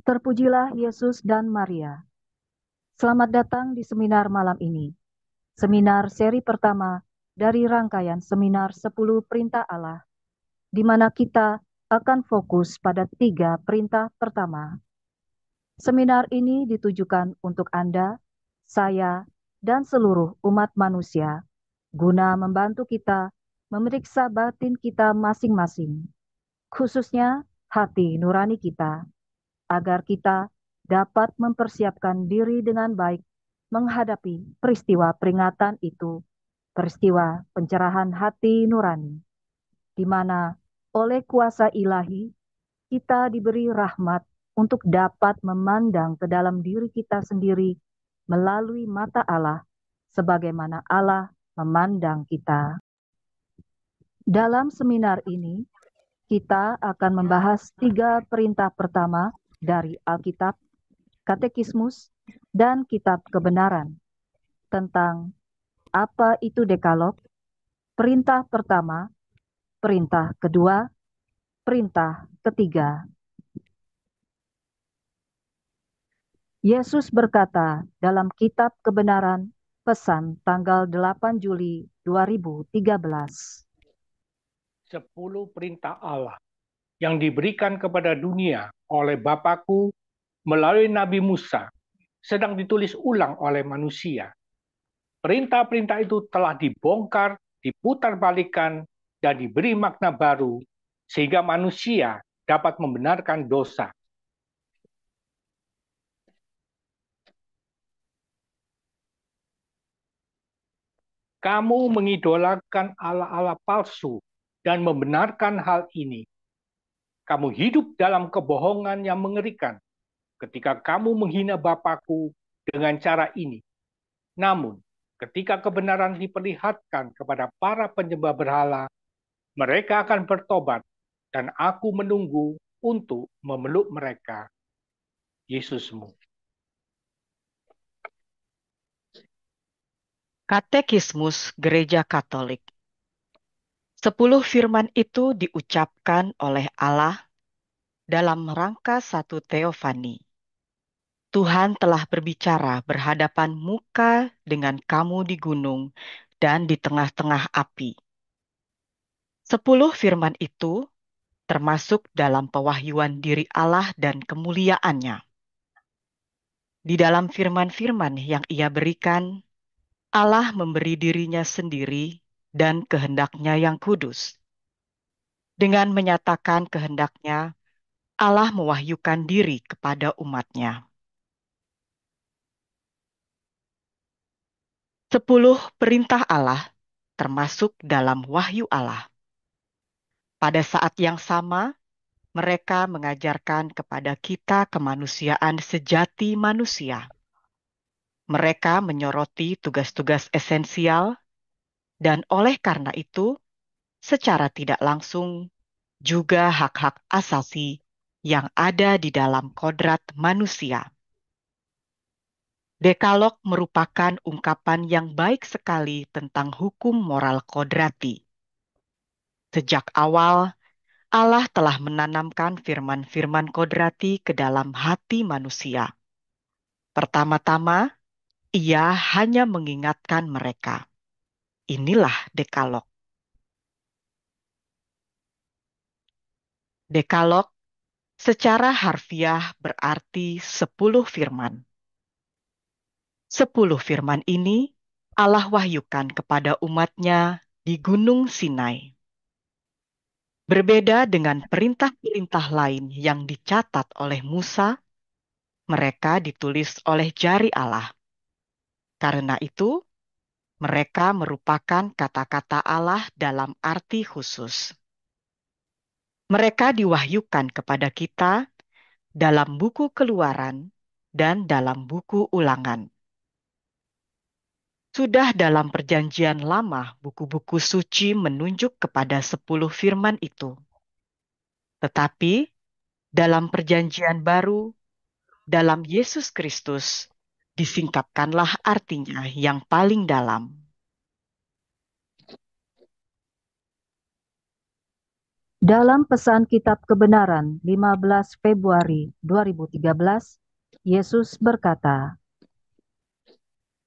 Terpujilah Yesus dan Maria. Selamat datang di seminar malam ini. Seminar seri pertama dari rangkaian seminar 10 Perintah Allah, di mana kita akan fokus pada 3 perintah pertama. Seminar ini ditujukan untuk Anda, saya, dan seluruh umat manusia, guna membantu kita memeriksa batin kita masing-masing, khususnya hati nurani kita, agar kita dapat mempersiapkan diri dengan baik menghadapi peristiwa peringatan itu, peristiwa pencerahan hati nurani, di mana oleh kuasa ilahi kita diberi rahmat untuk dapat memandang ke dalam diri kita sendiri melalui mata Allah, sebagaimana Allah memandang kita. Dalam seminar ini, kita akan membahas 3 perintah pertama dari Alkitab, Katekismus, dan Kitab Kebenaran tentang apa itu Dekalog, perintah pertama, perintah kedua, perintah ketiga. Yesus berkata dalam Kitab Kebenaran, pesan tanggal 8 Juli 2013. 10 perintah Allah yang diberikan kepada dunia oleh Bapakku melalui Nabi Musa sedang ditulis ulang oleh manusia. Perintah-perintah itu telah dibongkar, diputarbalikkan, dan diberi makna baru sehingga manusia dapat membenarkan dosa. Kamu mengidolakan Allah-Allah palsu dan membenarkan hal ini. Kamu hidup dalam kebohongan yang mengerikan ketika kamu menghina Bapakku dengan cara ini. Namun, ketika kebenaran diperlihatkan kepada para penyembah berhala, mereka akan bertobat dan aku menunggu untuk memeluk mereka. Yesusmu. Katekismus Gereja Katolik. 10 firman itu diucapkan oleh Allah dalam rangka satu teofani. Tuhan telah berbicara berhadapan muka dengan kamu di gunung dan di tengah-tengah api. 10 firman itu termasuk dalam pewahyuan diri Allah dan kemuliaannya. Di dalam firman-firman yang Ia berikan, Allah memberi dirinya sendiri dan kehendaknya yang kudus. Dengan menyatakan kehendaknya, Allah mewahyukan diri kepada umatnya. 10 perintah Allah termasuk dalam wahyu Allah. Pada saat yang sama, mereka mengajarkan kepada kita kemanusiaan sejati manusia. Mereka menyoroti tugas-tugas esensial, dan oleh karena itu, secara tidak langsung, juga hak-hak asasi yang ada di dalam kodrat manusia. Dekalog merupakan ungkapan yang baik sekali tentang hukum moral kodrati. Sejak awal, Allah telah menanamkan firman-firman kodrati ke dalam hati manusia. Pertama-tama, Ia hanya mengingatkan mereka. Inilah Dekalog. Dekalog secara harfiah berarti 10 firman. 10 firman ini Allah wahyukan kepada umatnya di Gunung Sinai. Berbeda dengan perintah-perintah lain yang dicatat oleh Musa, mereka ditulis oleh jari Allah. Karena itu, mereka merupakan kata-kata Allah dalam arti khusus. Mereka diwahyukan kepada kita dalam buku Keluaran dan dalam buku Ulangan. Sudah dalam perjanjian lama buku-buku suci menunjuk kepada 10 firman itu. Tetapi dalam perjanjian baru, dalam Yesus Kristus, disingkapkanlah artinya yang paling dalam. Dalam pesan Kitab Kebenaran 15 Februari 2013, Yesus berkata,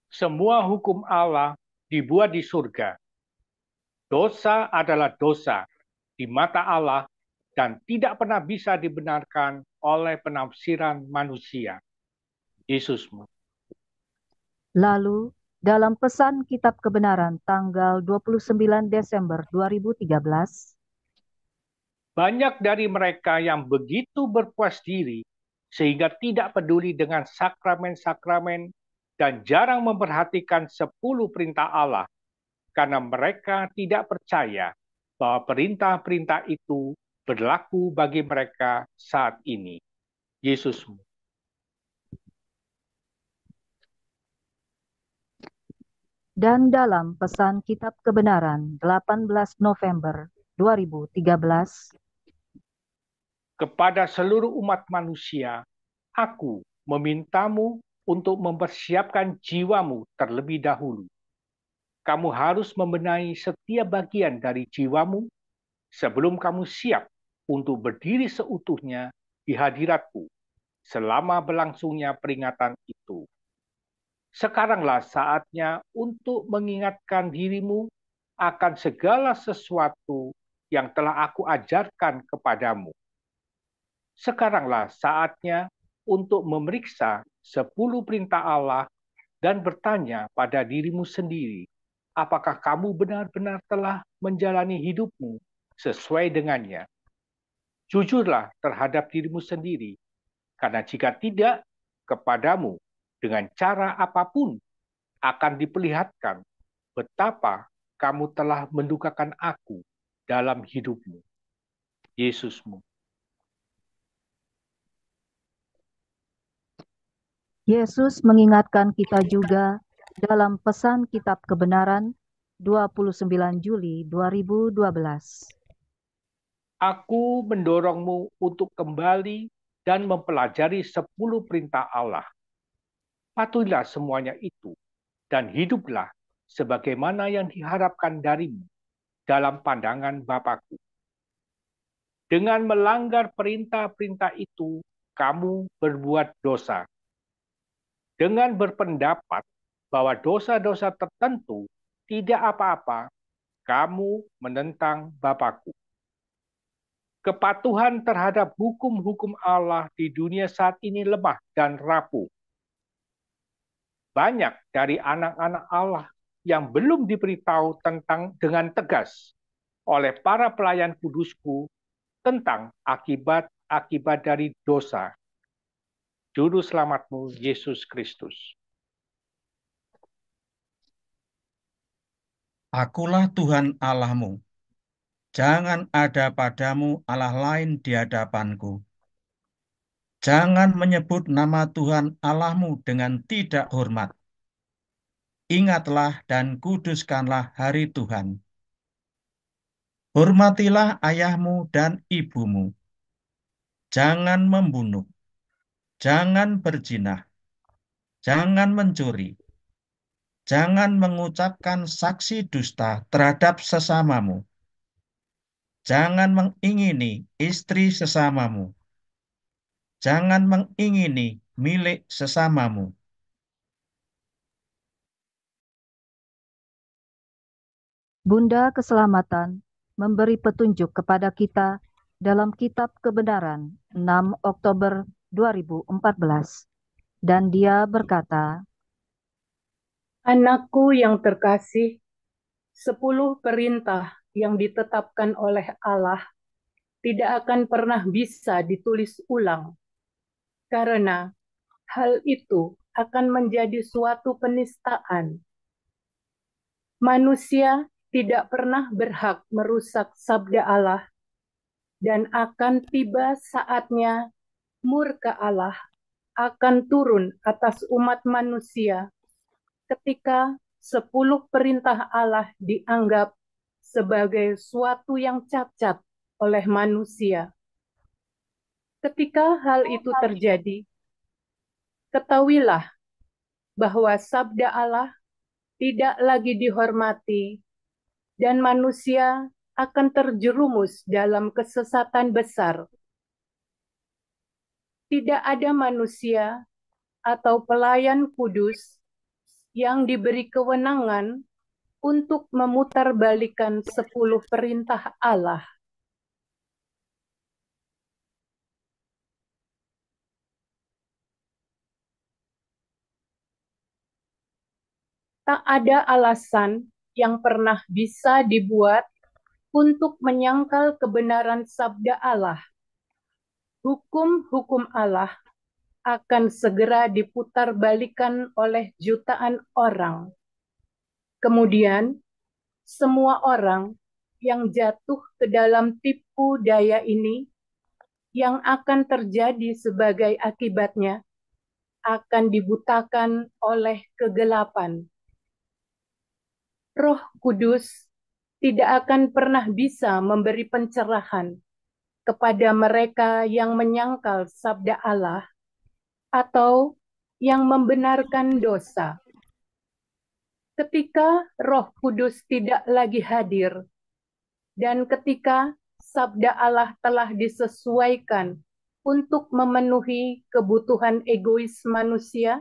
Semua hukum Allah dibuat di surga. Dosa adalah dosa di mata Allah dan tidak pernah bisa dibenarkan oleh penafsiran manusia. Yesusmu. Lalu, dalam pesan Kitab Kebenaran tanggal 29 Desember 2013, banyak dari mereka yang begitu berpuas diri sehingga tidak peduli dengan sakramen-sakramen dan jarang memperhatikan 10 perintah Allah karena mereka tidak percaya bahwa perintah-perintah itu berlaku bagi mereka saat ini. Yesusmu. dan dalam pesan Kitab Kebenaran 18 November 2013, Kepada seluruh umat manusia, aku memintamu untuk mempersiapkan jiwamu terlebih dahulu. Kamu harus membenahi setiap bagian dari jiwamu sebelum kamu siap untuk berdiri seutuhnya di hadiratku selama berlangsungnya peringatan itu. Sekaranglah saatnya untuk mengingatkan dirimu akan segala sesuatu yang telah aku ajarkan kepadamu. Sekaranglah saatnya untuk memeriksa 10 perintah Allah dan bertanya pada dirimu sendiri, apakah kamu benar-benar telah menjalani hidupmu sesuai dengannya? Jujurlah terhadap dirimu sendiri, karena jika tidak, kepadamu dengan cara apapun akan diperlihatkan betapa kamu telah mendukakan aku dalam hidupmu. Yesusmu. Yesus mengingatkan kita juga dalam pesan Kitab Kebenaran 29 Juli 2012. Aku mendorongmu untuk kembali dan mempelajari 10 perintah Allah. Patuhilah semuanya itu dan hiduplah sebagaimana yang diharapkan darimu dalam pandangan Bapakku. Dengan melanggar perintah-perintah itu, kamu berbuat dosa. Dengan berpendapat bahwa dosa-dosa tertentu tidak apa-apa, kamu menentang Bapakku. Kepatuhan terhadap hukum-hukum Allah di dunia saat ini lemah dan rapuh. Banyak dari anak-anak Allah yang belum diberitahu dengan tegas oleh para pelayan kudusku tentang akibat-akibat dari dosa. Juru selamatmu, Yesus Kristus. Akulah Tuhan Allahmu. Jangan ada padamu Allah lain di hadapanku. Jangan menyebut nama Tuhan Allahmu dengan tidak hormat. Ingatlah dan kuduskanlah hari Tuhan. Hormatilah ayahmu dan ibumu. Jangan membunuh. Jangan berzina. Jangan mencuri. Jangan mengucapkan saksi dusta terhadap sesamamu. Jangan mengingini istri sesamamu. Jangan mengingini milik sesamamu. Bunda Keselamatan memberi petunjuk kepada kita dalam Kitab Kebenaran 6 Oktober 2014. Dan dia berkata, Anakku yang terkasih, 10 perintah yang ditetapkan oleh Allah tidak akan pernah bisa ditulis ulang, karena hal itu akan menjadi suatu penistaan. Manusia tidak pernah berhak merusak sabda Allah, dan akan tiba saatnya murka Allah akan turun atas umat manusia ketika 10 perintah Allah dianggap sebagai suatu yang cacat oleh manusia. Ketika hal itu terjadi, ketahuilah bahwa sabda Allah tidak lagi dihormati dan manusia akan terjerumus dalam kesesatan besar. Tidak ada manusia atau pelayan kudus yang diberi kewenangan untuk memutarbalikkan 10 perintah Allah. Tak ada alasan yang pernah bisa dibuat untuk menyangkal kebenaran sabda Allah. Hukum-hukum Allah akan segera diputarbalikkan oleh jutaan orang. Kemudian, semua orang yang jatuh ke dalam tipu daya ini, yang akan terjadi sebagai akibatnya, akan dibutakan oleh kegelapan. Roh Kudus tidak akan pernah bisa memberi pencerahan kepada mereka yang menyangkal sabda Allah atau yang membenarkan dosa. Ketika Roh Kudus tidak lagi hadir, dan ketika sabda Allah telah disesuaikan untuk memenuhi kebutuhan egois manusia,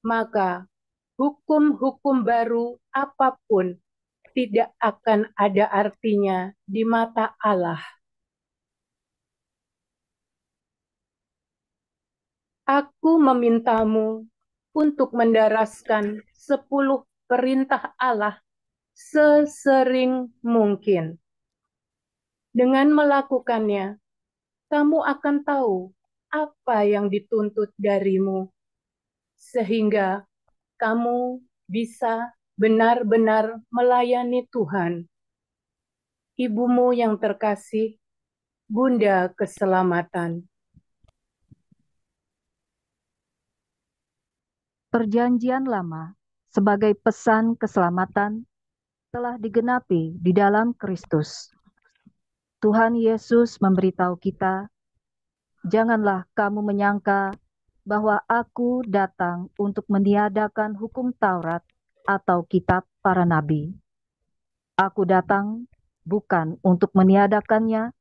maka hukum-hukum baru apapun tidak akan ada artinya di mata Allah. Aku memintamu untuk mendaraskan 10 perintah Allah sesering mungkin. Dengan melakukannya, kamu akan tahu apa yang dituntut darimu, sehingga kamu bisa benar-benar melayani Tuhan. Ibumu yang terkasih, Bunda Keselamatan. Perjanjian Lama sebagai pesan keselamatan telah digenapi di dalam Kristus. Tuhan Yesus memberitahu kita, "Janganlah kamu menyangka bahwa aku datang untuk meniadakan hukum Taurat atau kitab para nabi. Aku datang bukan untuk meniadakannya,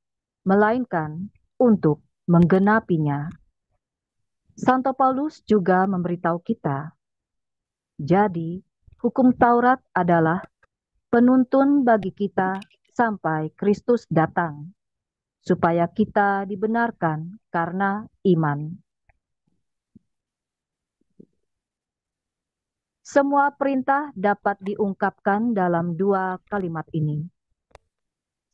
melainkan untuk menggenapinya." Santo Paulus juga memberitahu kita, jadi hukum Taurat adalah penuntun bagi kita sampai Kristus datang, supaya kita dibenarkan karena iman. Semua perintah dapat diungkapkan dalam 2 kalimat ini.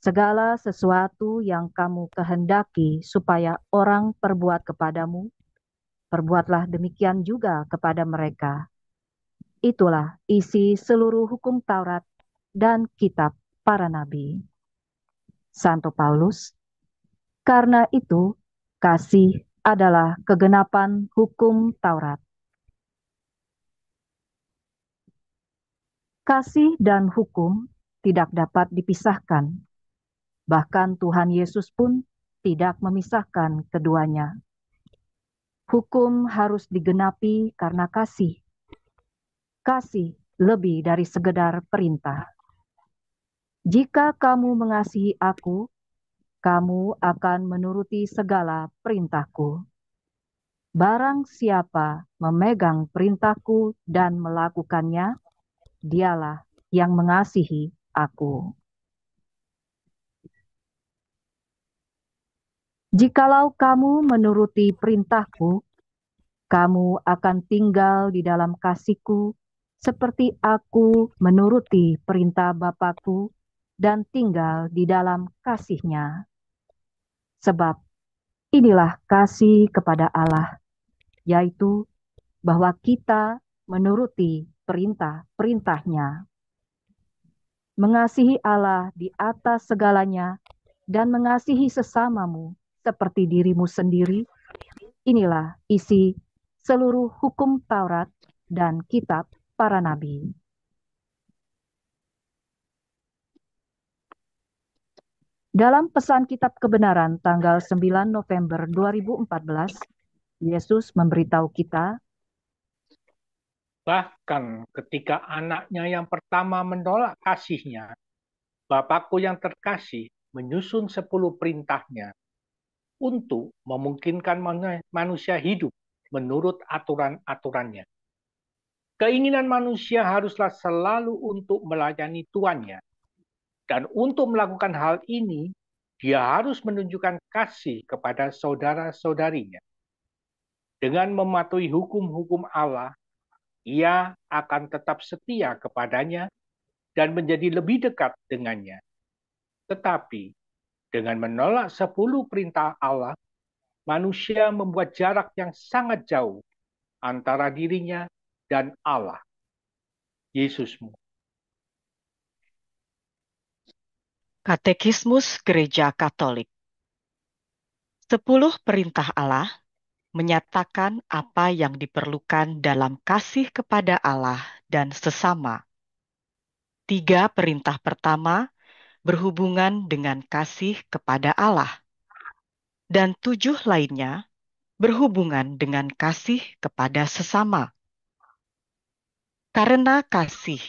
Segala sesuatu yang kamu kehendaki supaya orang perbuat kepadamu, perbuatlah demikian juga kepada mereka. Itulah isi seluruh hukum Taurat dan kitab para nabi. Santo Paulus, karena itu kasih adalah kegenapan hukum Taurat. Kasih dan hukum tidak dapat dipisahkan. Bahkan Tuhan Yesus pun tidak memisahkan keduanya. Hukum harus digenapi karena kasih. Kasih lebih dari sekedar perintah. Jika kamu mengasihi aku, kamu akan menuruti segala perintahku. Barang siapa memegang perintahku dan melakukannya, dialah yang mengasihi aku. Jikalau kamu menuruti perintahku, kamu akan tinggal di dalam kasihku, seperti aku menuruti perintah Bapakku dan tinggal di dalam kasihnya. Sebab inilah kasih kepada Allah, yaitu bahwa kita menuruti perintah-perintahnya. Mengasihi Allah di atas segalanya dan mengasihi sesamamu seperti dirimu sendiri, inilah isi seluruh hukum Taurat dan kitab para nabi. Dalam pesan Kitab Kebenaran tanggal 9 November 2014, Yesus memberitahu kita, Bahkan ketika anaknya yang pertama menolak kasihnya, Bapakku yang terkasih menyusun 10 perintahnya untuk memungkinkan manusia hidup menurut aturan-aturannya. Keinginan manusia haruslah selalu untuk melayani tuannya. Dan untuk melakukan hal ini, dia harus menunjukkan kasih kepada saudara-saudarinya. Dengan mematuhi hukum-hukum Allah, ia akan tetap setia kepadanya dan menjadi lebih dekat dengannya. Tetapi dengan menolak 10 perintah Allah, manusia membuat jarak yang sangat jauh antara dirinya dan Allah, Yesusmu. Katekismus Gereja Katolik. 10 perintah Allah menyatakan apa yang diperlukan dalam kasih kepada Allah dan sesama. 3 perintah pertama berhubungan dengan kasih kepada Allah, dan 7 lainnya berhubungan dengan kasih kepada sesama. Karena kasih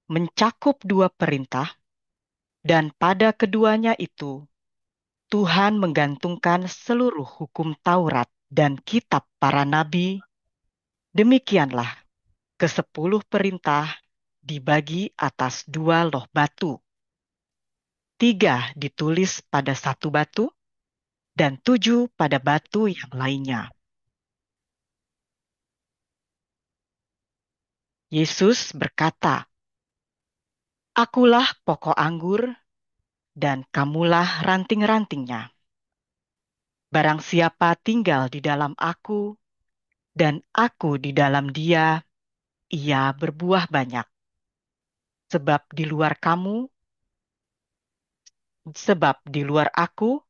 mencakup 2 perintah, dan pada keduanya itu Tuhan menggantungkan seluruh hukum Taurat dan kitab para nabi. Demikianlah ke-10 perintah dibagi atas 2 loh batu. 3 ditulis pada 1 batu, dan 7 pada batu yang lainnya. Yesus berkata, "Akulah pokok anggur, dan kamulah ranting-rantingnya. Barang siapa tinggal di dalam aku, dan aku di dalam dia, ia berbuah banyak. Sebab di luar aku,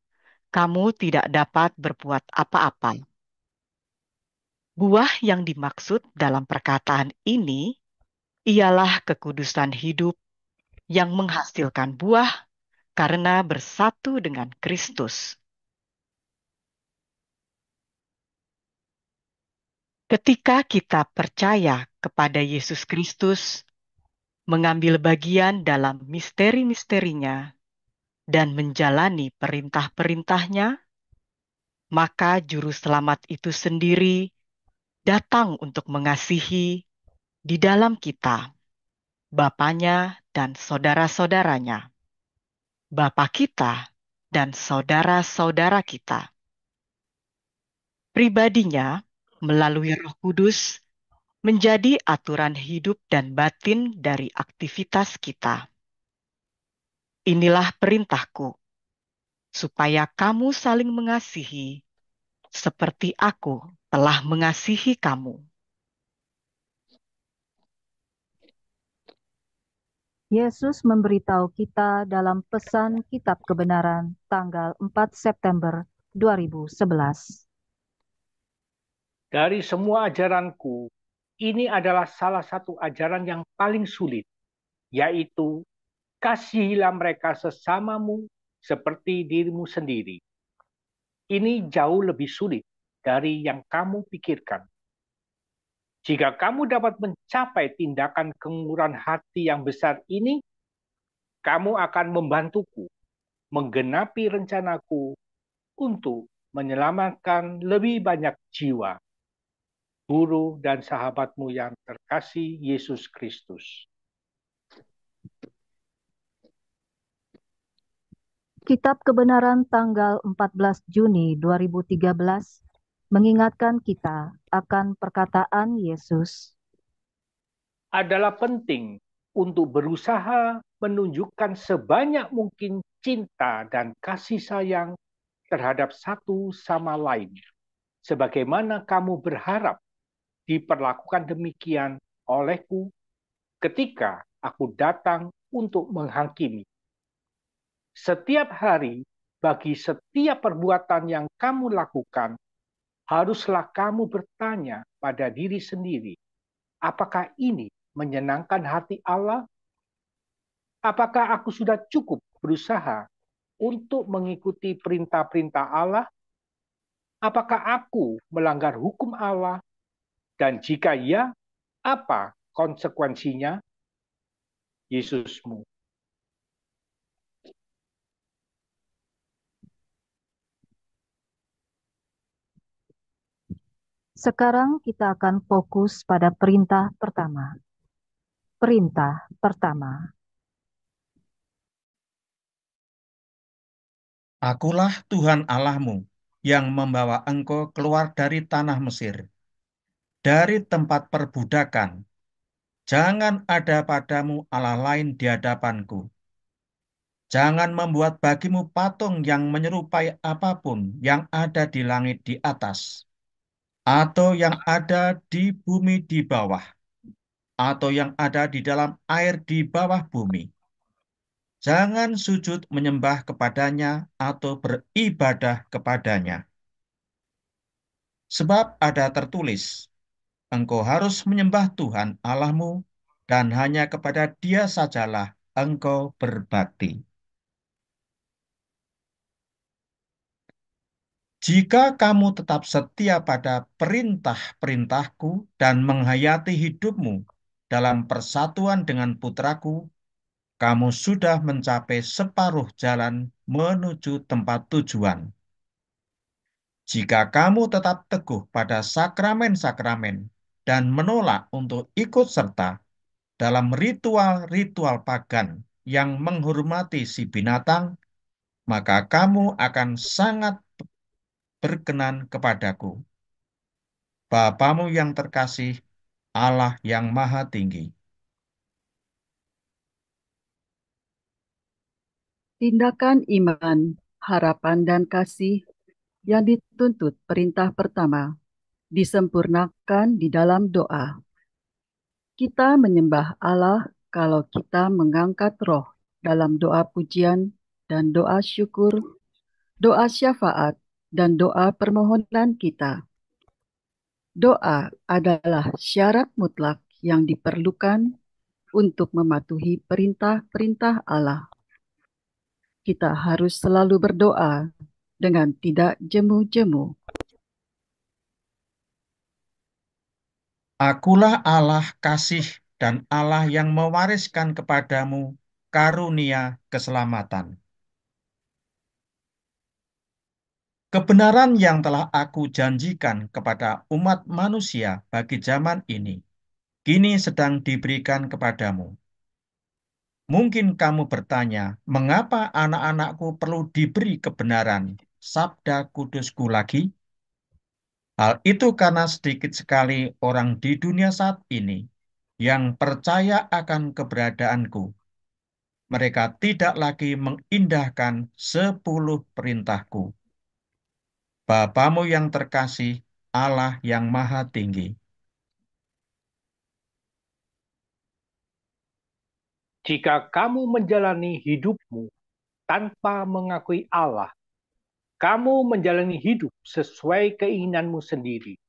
kamu tidak dapat berbuat apa-apa." Buah yang dimaksud dalam perkataan ini ialah kekudusan hidup yang menghasilkan buah karena bersatu dengan Kristus. Ketika kita percaya kepada Yesus Kristus, mengambil bagian dalam misteri-misterinya, dan menjalani perintah-perintahnya, maka Juru Selamat itu sendiri datang untuk mengasihi di dalam kita, Bapanya dan saudara-saudaranya, Bapa kita dan saudara-saudara kita. Pribadinya, melalui Roh Kudus, menjadi aturan hidup dan batin dari aktivitas kita. Inilah perintahku, supaya kamu saling mengasihi, seperti aku telah mengasihi kamu. Yesus memberitahu kita dalam pesan Kitab Kebenaran tanggal 4 September 2011. Dari semua ajaranku, ini adalah salah satu ajaran yang paling sulit, yaitu kasihilah mereka sesamamu seperti dirimu sendiri. Ini jauh lebih sulit dari yang kamu pikirkan. Jika kamu dapat mencapai tindakan kemurahan hati yang besar ini, kamu akan membantuku menggenapi rencanaku untuk menyelamatkan lebih banyak jiwa, guru dan sahabatmu yang terkasih Yesus Kristus. Kitab Kebenaran tanggal 14 Juni 2013 mengingatkan kita akan perkataan Yesus. Adalah penting untuk berusaha menunjukkan sebanyak mungkin cinta dan kasih sayang terhadap satu sama lain, sebagaimana kamu berharap diperlakukan demikian olehku ketika aku datang untuk menghakimi. Setiap hari, bagi setiap perbuatan yang kamu lakukan, haruslah kamu bertanya pada diri sendiri, apakah ini menyenangkan hati Allah? Apakah aku sudah cukup berusaha untuk mengikuti perintah-perintah Allah? Apakah aku melanggar hukum Allah? Dan jika ya, apa konsekuensinya? Yesusmu. Sekarang kita akan fokus pada perintah pertama. Perintah pertama. Akulah Tuhan Allahmu yang membawa engkau keluar dari tanah Mesir, dari tempat perbudakan. Jangan ada padamu Allah lain di hadapanku. Jangan membuat bagimu patung yang menyerupai apapun yang ada di langit di atas, atau yang ada di bumi di bawah, atau yang ada di dalam air di bawah bumi. Jangan sujud menyembah kepadanya atau beribadah kepadanya. Sebab ada tertulis, engkau harus menyembah Tuhan Allahmu, dan hanya kepada Dia sajalah engkau berbakti. Jika kamu tetap setia pada perintah-perintahku dan menghayati hidupmu dalam persatuan dengan putraku, kamu sudah mencapai separuh jalan menuju tempat tujuan. Jika kamu tetap teguh pada sakramen-sakramen dan menolak untuk ikut serta dalam ritual-ritual pagan yang menghormati si binatang, maka kamu akan sangat berkenan kepadaku, Bapamu yang terkasih, Allah yang Maha Tinggi. Tindakan iman, harapan, dan kasih yang dituntut perintah pertama disempurnakan di dalam doa. Kita menyembah Allah kalau kita mengangkat roh dalam doa pujian dan doa syukur, doa syafaat, dan doa permohonan kita. Doa adalah syarat mutlak yang diperlukan untuk mematuhi perintah-perintah Allah. Kita harus selalu berdoa dengan tidak jemu-jemu. Akulah Allah kasih dan Allah yang mewariskan kepadamu karunia keselamatan. Kebenaran yang telah aku janjikan kepada umat manusia bagi zaman ini, kini sedang diberikan kepadamu. Mungkin kamu bertanya, mengapa anak-anakku perlu diberi kebenaran, sabda kudusku lagi? Hal itu karena sedikit sekali orang di dunia saat ini yang percaya akan keberadaanku. Mereka tidak lagi mengindahkan 10 perintahku. Bapamu yang terkasih, Allah yang Maha Tinggi. Jika kamu menjalani hidupmu tanpa mengakui Allah, kamu menjalani hidup sesuai keinginanmu sendiri.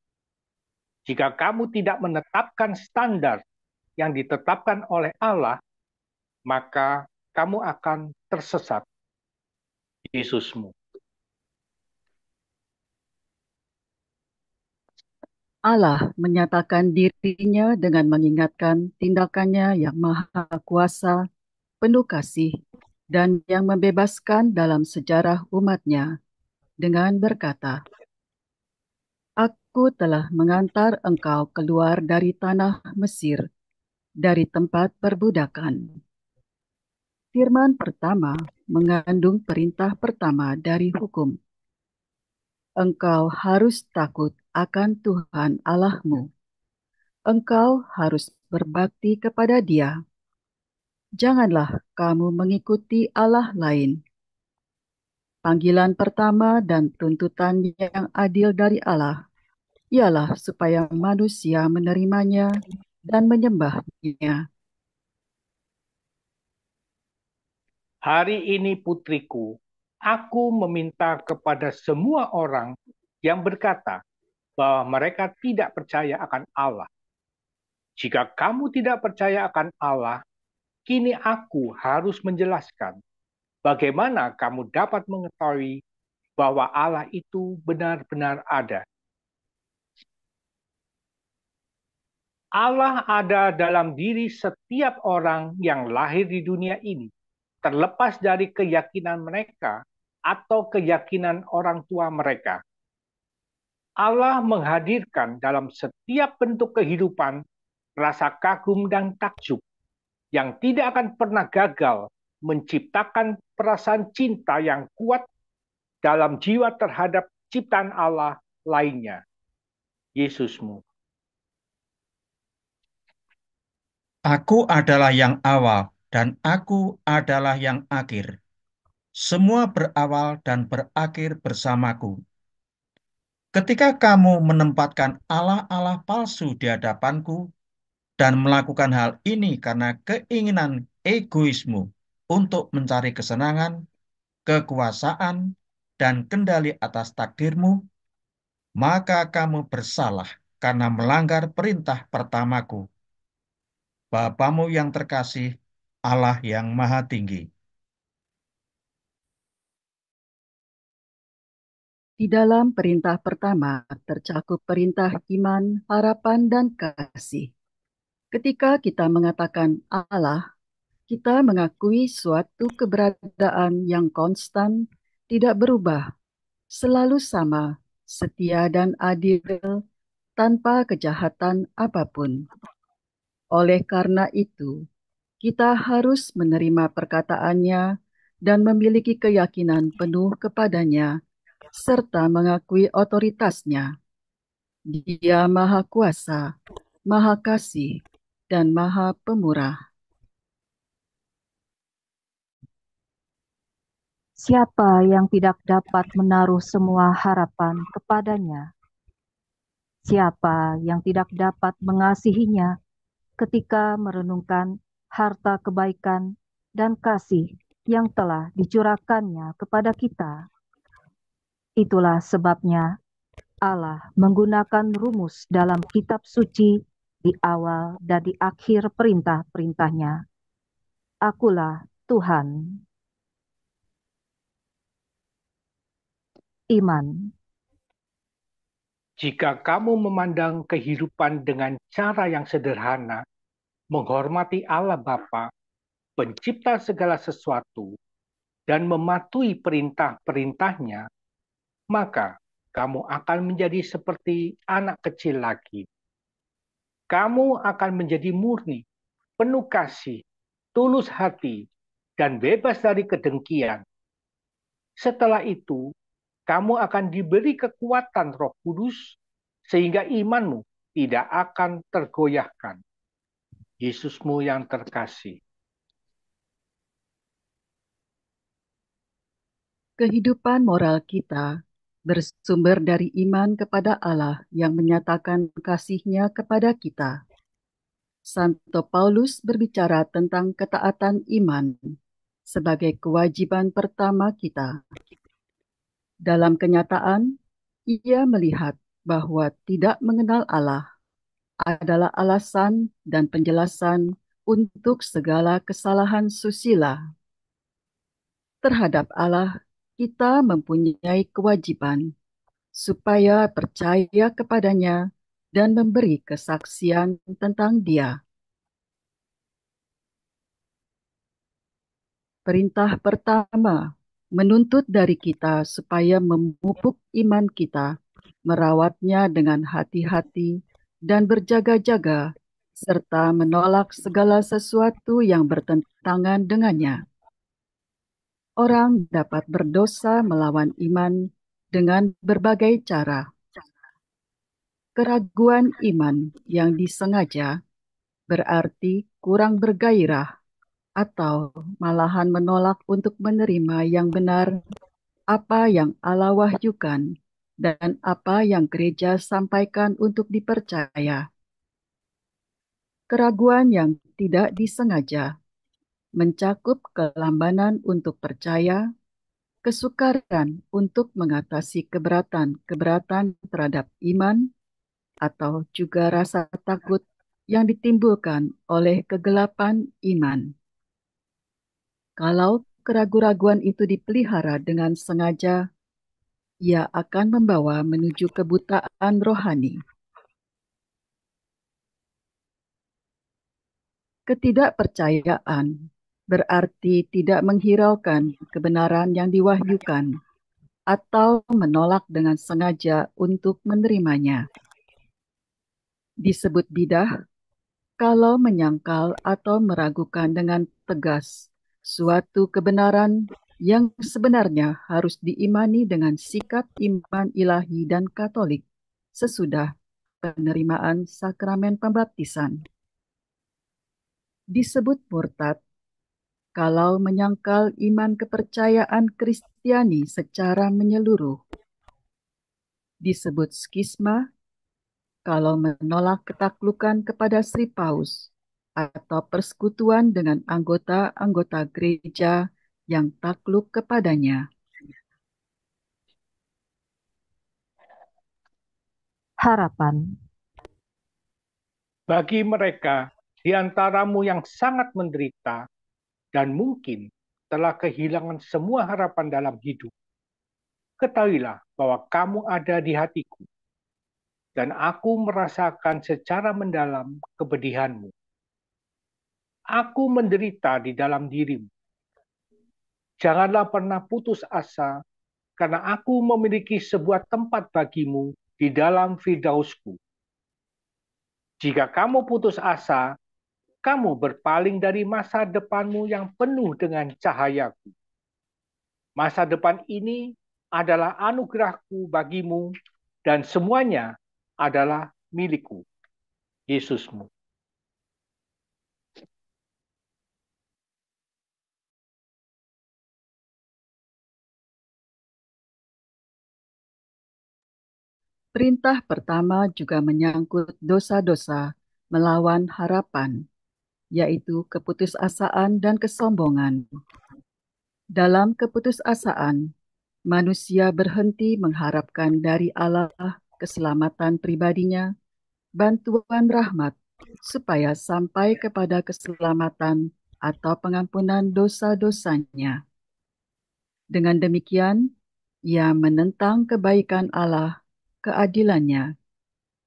Jika kamu tidak menetapkan standar yang ditetapkan oleh Allah, maka kamu akan tersesat. Yesusmu. Allah menyatakan dirinya dengan mengingatkan tindakannya yang maha kuasa, penuh kasih, dan yang membebaskan dalam sejarah umatnya dengan berkata, Aku telah mengantar engkau keluar dari tanah Mesir, dari tempat perbudakan. Firman pertama mengandung perintah pertama dari hukum. Engkau harus takut akan Tuhan Allahmu. Engkau harus berbakti kepada Dia. Janganlah kamu mengikuti Allah lain. Panggilan pertama dan tuntutan yang adil dari Allah ialah supaya manusia menerimanya dan menyembahnya. Hari ini putriku, aku meminta kepada semua orang yang berkata bahwa mereka tidak percaya akan Allah. Jika kamu tidak percaya akan Allah, kini aku harus menjelaskan bagaimana kamu dapat mengetahui bahwa Allah itu benar-benar ada. Allah ada dalam diri setiap orang yang lahir di dunia ini, terlepas dari keyakinan mereka atau keyakinan orang tua mereka. Allah menghadirkan dalam setiap bentuk kehidupan rasa kagum dan takjub yang tidak akan pernah gagal menciptakan perasaan cinta yang kuat dalam jiwa terhadap ciptaan Allah lainnya, Yesusmu. Aku adalah yang awal dan aku adalah yang akhir. Semua berawal dan berakhir bersamaku. Ketika kamu menempatkan allah-allah palsu di hadapanku dan melakukan hal ini karena keinginan egoismu untuk mencari kesenangan, kekuasaan, dan kendali atas takdirmu, maka kamu bersalah karena melanggar perintah pertamaku. Bapamu yang terkasih, Allah yang Maha Tinggi. Di dalam perintah pertama tercakup perintah iman, harapan, dan kasih. Ketika kita mengatakan Allah, kita mengakui suatu keberadaan yang konstan, tidak berubah, selalu sama, setia dan adil, tanpa kejahatan apapun. Oleh karena itu, kita harus menerima perkataannya dan memiliki keyakinan penuh kepadanya, serta mengakui otoritasnya. Dia Maha Kuasa, Maha Kasih, dan Maha Pemurah. Siapa yang tidak dapat menaruh semua harapan kepadanya? Siapa yang tidak dapat mengasihinya ketika merenungkan harta kebaikan dan kasih yang telah dicurahkannya kepada kita? Itulah sebabnya Allah menggunakan rumus dalam kitab suci di awal dan di akhir perintah-perintahnya. Akulah Tuhan. Iman. Jika kamu memandang kehidupan dengan cara yang sederhana, menghormati Allah Bapa, pencipta segala sesuatu, dan mematuhi perintah-perintahnya, maka kamu akan menjadi seperti anak kecil lagi. Kamu akan menjadi murni, penuh kasih, tulus hati, dan bebas dari kedengkian. Setelah itu, kamu akan diberi kekuatan Roh Kudus sehingga imanmu tidak akan tergoyahkan. Yesusmu yang terkasih. Kehidupan moral kita bersumber dari iman kepada Allah yang menyatakan kasih-Nya kepada kita. Santo Paulus berbicara tentang ketaatan iman sebagai kewajiban pertama kita. Dalam kenyataan, ia melihat bahwa tidak mengenal Allah adalah alasan dan penjelasan untuk segala kesalahan susila. Terhadap Allah, kita mempunyai kewajiban supaya percaya kepadanya dan memberi kesaksian tentang Dia. Perintah pertama menuntut dari kita supaya memupuk iman kita, merawatnya dengan hati-hati, dan berjaga-jaga, serta menolak segala sesuatu yang bertentangan dengannya. Orang dapat berdosa melawan iman dengan berbagai cara. Keraguan iman yang disengaja berarti kurang bergairah atau malahan menolak untuk menerima yang benar apa yang Allah wahyukan dan apa yang gereja sampaikan untuk dipercaya. Keraguan yang tidak disengaja mencakup kelambanan untuk percaya, kesukaran untuk mengatasi keberatan-keberatan terhadap iman, atau juga rasa takut yang ditimbulkan oleh kegelapan iman. Kalau keraguan-raguan itu dipelihara dengan sengaja, ia akan membawa menuju kebutaan rohani. Ketidakpercayaan berarti tidak menghiraukan kebenaran yang diwahyukan atau menolak dengan sengaja untuk menerimanya. Disebut bidah kalau menyangkal atau meragukan dengan tegas suatu kebenaran yang sebenarnya harus diimani dengan sikap iman ilahi dan Katolik sesudah penerimaan sakramen pembaptisan. Disebut murtad kalau menyangkal iman kepercayaan Kristiani secara menyeluruh. Disebut skisma kalau menolak ketaklukan kepada Sri Paus atau persekutuan dengan anggota-anggota gereja yang takluk kepadanya. Harapan. Bagi mereka di antaramu yang sangat menderita dan mungkin telah kehilangan semua harapan dalam hidup, ketahuilah bahwa kamu ada di hatiku, dan aku merasakan secara mendalam kepedihanmu. Aku menderita di dalam dirimu. Janganlah pernah putus asa, karena aku memiliki sebuah tempat bagimu di dalam firdausku. Jika kamu putus asa, kamu berpaling dari masa depanmu yang penuh dengan cahayaku. Masa depan ini adalah anugerahku bagimu, dan semuanya adalah milikku, Yesusmu. Perintah pertama juga menyangkut dosa-dosa melawan harapan, yaitu keputusasaan dan kesombongan. Dalam keputusasaan, manusia berhenti mengharapkan dari Allah keselamatan pribadinya, bantuan rahmat, supaya sampai kepada keselamatan atau pengampunan dosa-dosanya. Dengan demikian, ia menentang kebaikan Allah, keadilannya,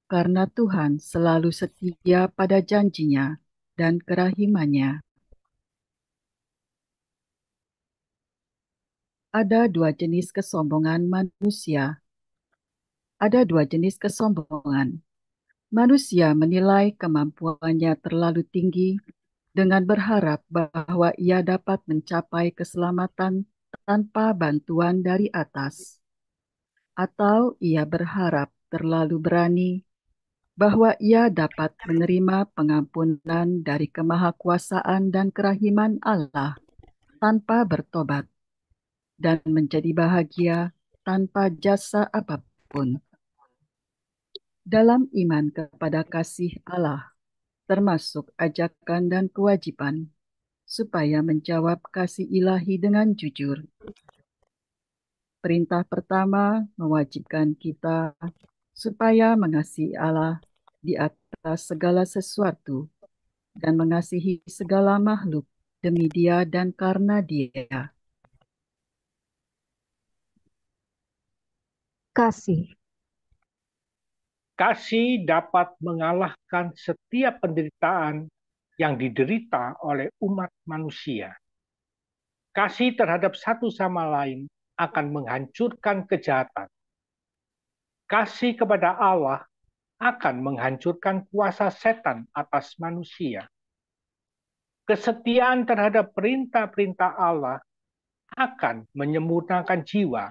karena Tuhan selalu setia pada janjinya dan kerahimannya. Ada dua jenis kesombongan manusia. Ada dua jenis kesombongan. Manusia menilai kemampuannya terlalu tinggi dengan berharap bahwa ia dapat mencapai keselamatan tanpa bantuan dari atas. Atau ia berharap terlalu berani bahwa ia dapat menerima pengampunan dari kemahakuasaan dan kerahiman Allah tanpa bertobat dan menjadi bahagia tanpa jasa apapun. Dalam iman kepada kasih Allah, termasuk ajakan dan kewajiban, supaya menjawab kasih ilahi dengan jujur. Perintah pertama mewajibkan kita supaya mengasihi Allah di atas segala sesuatu dan mengasihi segala makhluk demi Dia dan karena Dia. Kasih. Kasih dapat mengalahkan setiap penderitaan yang diderita oleh umat manusia. Kasih terhadap satu sama lain akan menghancurkan kejahatan. Kasih kepada Allah akan menghancurkan kuasa setan atas manusia. Kesetiaan terhadap perintah-perintah Allah akan menyempurnakan jiwa,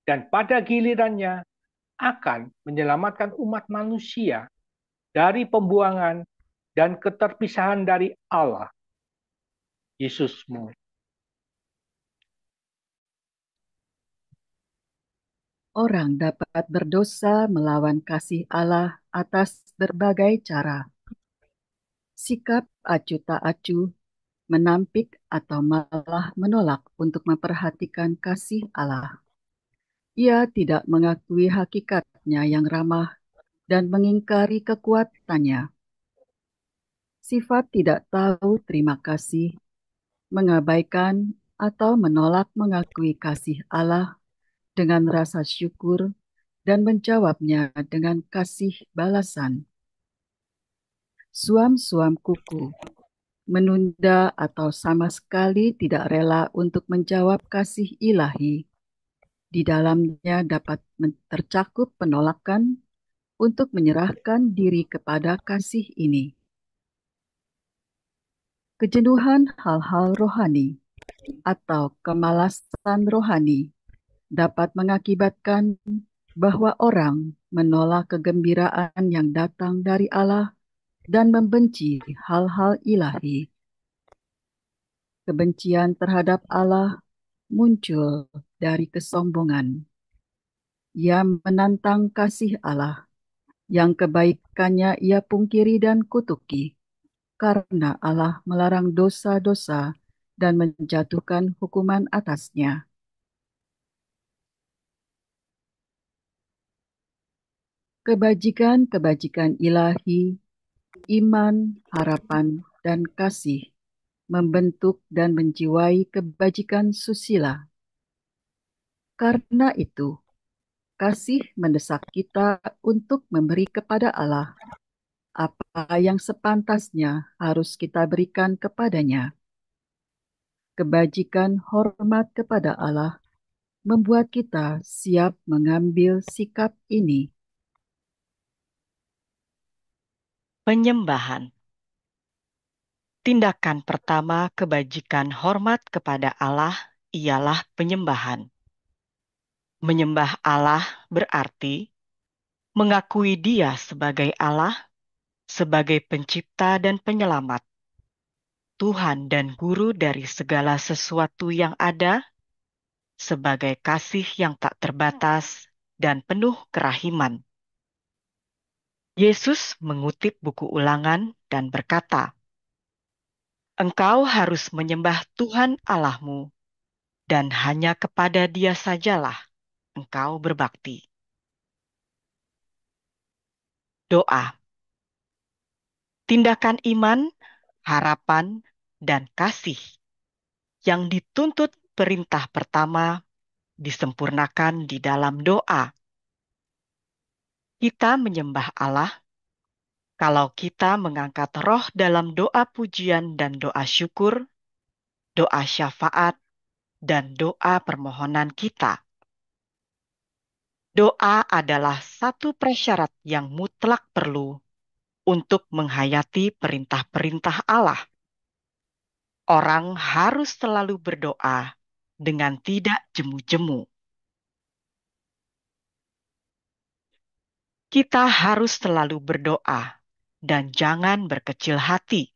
dan pada gilirannya akan menyelamatkan umat manusia dari pembuangan dan keterpisahan dari Allah, Yesusmu. Orang dapat berdosa melawan kasih Allah atas berbagai cara. Sikap acuh tak acuh, menampik atau malah menolak untuk memperhatikan kasih Allah. Ia tidak mengakui hakikatnya yang ramah dan mengingkari kekuatannya. Sifat tidak tahu terima kasih, mengabaikan atau menolak mengakui kasih Allah dengan rasa syukur dan menjawabnya dengan kasih balasan. Suam-suam kuku, menunda atau sama sekali tidak rela untuk menjawab kasih ilahi, di dalamnya dapat tercakup penolakan untuk menyerahkan diri kepada kasih ini. Kejenuhan hal-hal rohani atau kemalasan rohani dapat mengakibatkan bahwa orang menolak kegembiraan yang datang dari Allah dan membenci hal-hal ilahi. Kebencian terhadap Allah muncul dari kesombongan. Ia menantang kasih Allah, yang kebaikannya ia pungkiri dan kutuki, karena Allah melarang dosa-dosa dan menjatuhkan hukuman atasnya. Kebajikan-kebajikan ilahi, iman, harapan, dan kasih membentuk dan menjiwai kebajikan susila. Karena itu, kasih mendesak kita untuk memberi kepada Allah apa yang sepantasnya harus kita berikan kepadanya. Kebajikan hormat kepada Allah membuat kita siap mengambil sikap ini. Penyembahan. Tindakan pertama kebajikan hormat kepada Allah ialah penyembahan. Menyembah Allah berarti mengakui Dia sebagai Allah, sebagai pencipta dan penyelamat, Tuhan dan Guru dari segala sesuatu yang ada, sebagai kasih yang tak terbatas dan penuh kerahiman. Yesus mengutip buku Ulangan dan berkata, "Engkau harus menyembah Tuhan Allahmu, dan hanya kepada Dia sajalah engkau berbakti." Doa. Tindakan iman, harapan, dan kasih yang dituntut perintah pertama disempurnakan di dalam doa. Kita menyembah Allah kalau kita mengangkat roh dalam doa pujian dan doa syukur, doa syafaat, dan doa permohonan kita. Doa adalah satu prasyarat yang mutlak perlu untuk menghayati perintah-perintah Allah. Orang harus selalu berdoa dengan tidak jemu-jemu. Kita harus selalu berdoa dan jangan berkecil hati.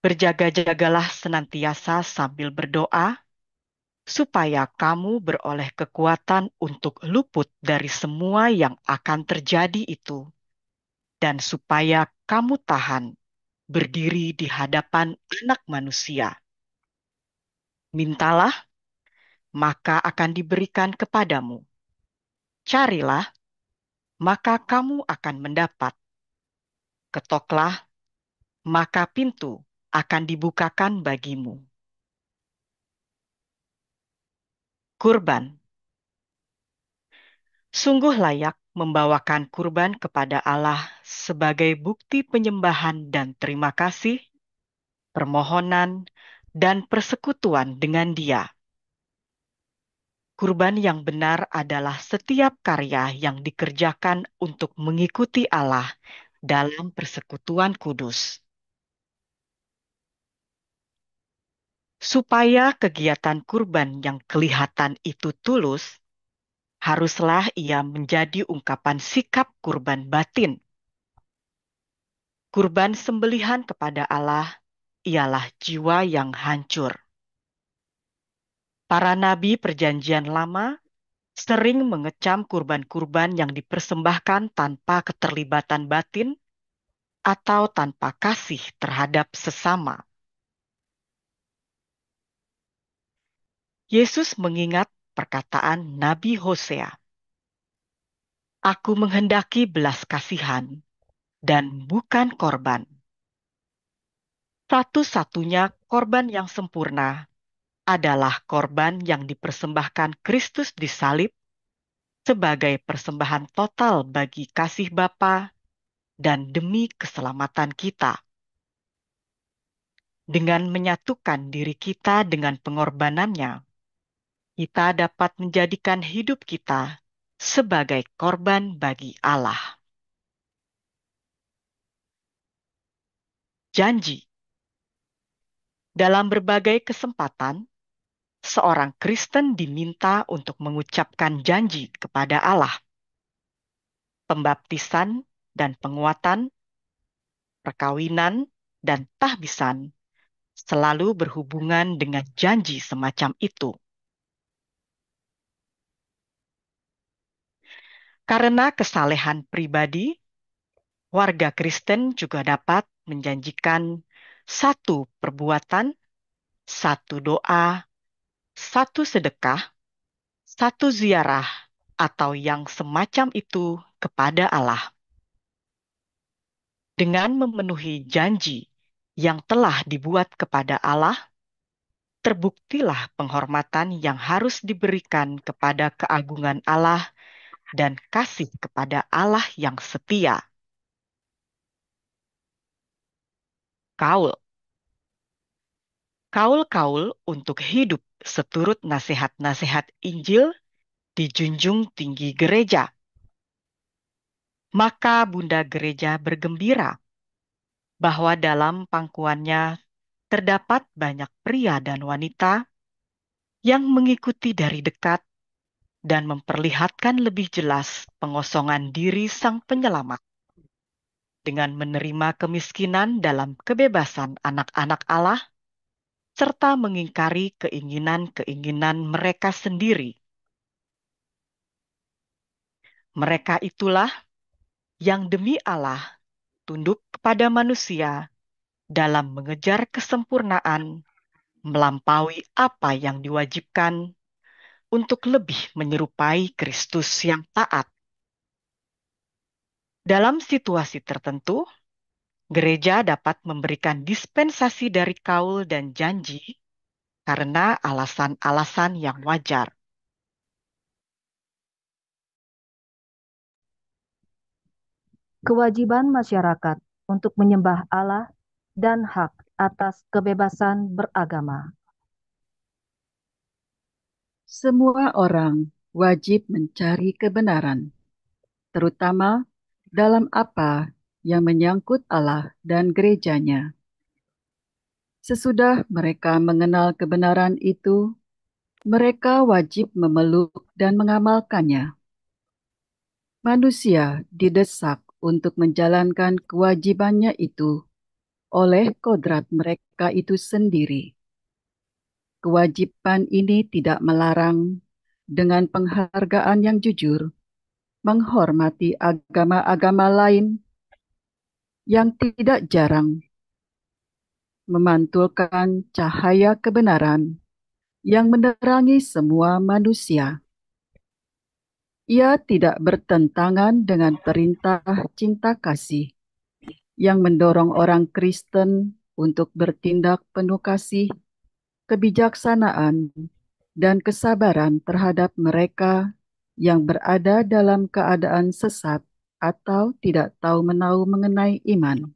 Berjaga-jagalah senantiasa sambil berdoa, supaya kamu beroleh kekuatan untuk luput dari semua yang akan terjadi itu, dan supaya kamu tahan berdiri di hadapan Anak Manusia. Mintalah, maka akan diberikan kepadamu. Carilah, maka kamu akan mendapat. Ketoklah, maka pintu akan dibukakan bagimu. Kurban. Sungguh layak membawakan kurban kepada Allah sebagai bukti penyembahan dan terima kasih, permohonan, dan persekutuan dengan Dia. Kurban yang benar adalah setiap karya yang dikerjakan untuk mengikuti Allah dalam persekutuan kudus. Supaya kegiatan kurban yang kelihatan itu tulus, haruslah ia menjadi ungkapan sikap kurban batin. Kurban sembelihan kepada Allah ialah jiwa yang hancur. Para nabi Perjanjian Lama sering mengecam kurban-kurban yang dipersembahkan tanpa keterlibatan batin atau tanpa kasih terhadap sesama. Yesus mengingat perkataan Nabi Hosea, "Aku menghendaki belas kasihan dan bukan korban." Satu-satunya korban yang sempurna adalah korban yang dipersembahkan Kristus di salib sebagai persembahan total bagi kasih Bapa dan demi keselamatan kita. Dengan menyatukan diri kita dengan pengorbanannya, kita dapat menjadikan hidup kita sebagai korban bagi Allah. Janji. Dalam berbagai kesempatan, seorang Kristen diminta untuk mengucapkan janji kepada Allah. Pembaptisan dan penguatan, perkawinan, dan tahbisan selalu berhubungan dengan janji semacam itu. Karena kesalehan pribadi, warga Kristen juga dapat menjanjikan satu perbuatan, satu doa, satu sedekah, satu ziarah, atau yang semacam itu kepada Allah. Dengan memenuhi janji yang telah dibuat kepada Allah, terbuktilah penghormatan yang harus diberikan kepada keagungan Allah dan kasih kepada Allah yang setia. Kaul. Kaul-kaul untuk hidup seturut nasihat-nasihat Injil dijunjung tinggi gereja. Maka Bunda Gereja bergembira bahwa dalam pangkuannya terdapat banyak pria dan wanita yang mengikuti dari dekat dan memperlihatkan lebih jelas pengosongan diri Sang Penyelamat dengan menerima kemiskinan dalam kebebasan anak-anak Allah serta mengingkari keinginan-keinginan mereka sendiri. Mereka itulah yang demi Allah tunduk kepada manusia dalam mengejar kesempurnaan melampaui apa yang diwajibkan untuk lebih menyerupai Kristus yang taat. Dalam situasi tertentu, gereja dapat memberikan dispensasi dari kaul dan janji karena alasan-alasan yang wajar. Kewajiban masyarakat untuk menyembah Allah dan hak atas kebebasan beragama. Semua orang wajib mencari kebenaran, terutama dalam apa yang menyangkut Allah dan gerejanya. Sesudah mereka mengenal kebenaran itu, mereka wajib memeluk dan mengamalkannya. Manusia didesak untuk menjalankan kewajibannya itu oleh kodrat mereka itu sendiri. Kewajiban ini tidak melarang dengan penghargaan yang jujur, menghormati agama-agama lain yang tidak jarang memantulkan cahaya kebenaran yang menerangi semua manusia. Ia tidak bertentangan dengan perintah cinta kasih yang mendorong orang Kristen untuk bertindak penuh kasih, kebijaksanaan, dan kesabaran terhadap mereka yang berada dalam keadaan sesat atau tidak tahu-menahu mengenai iman.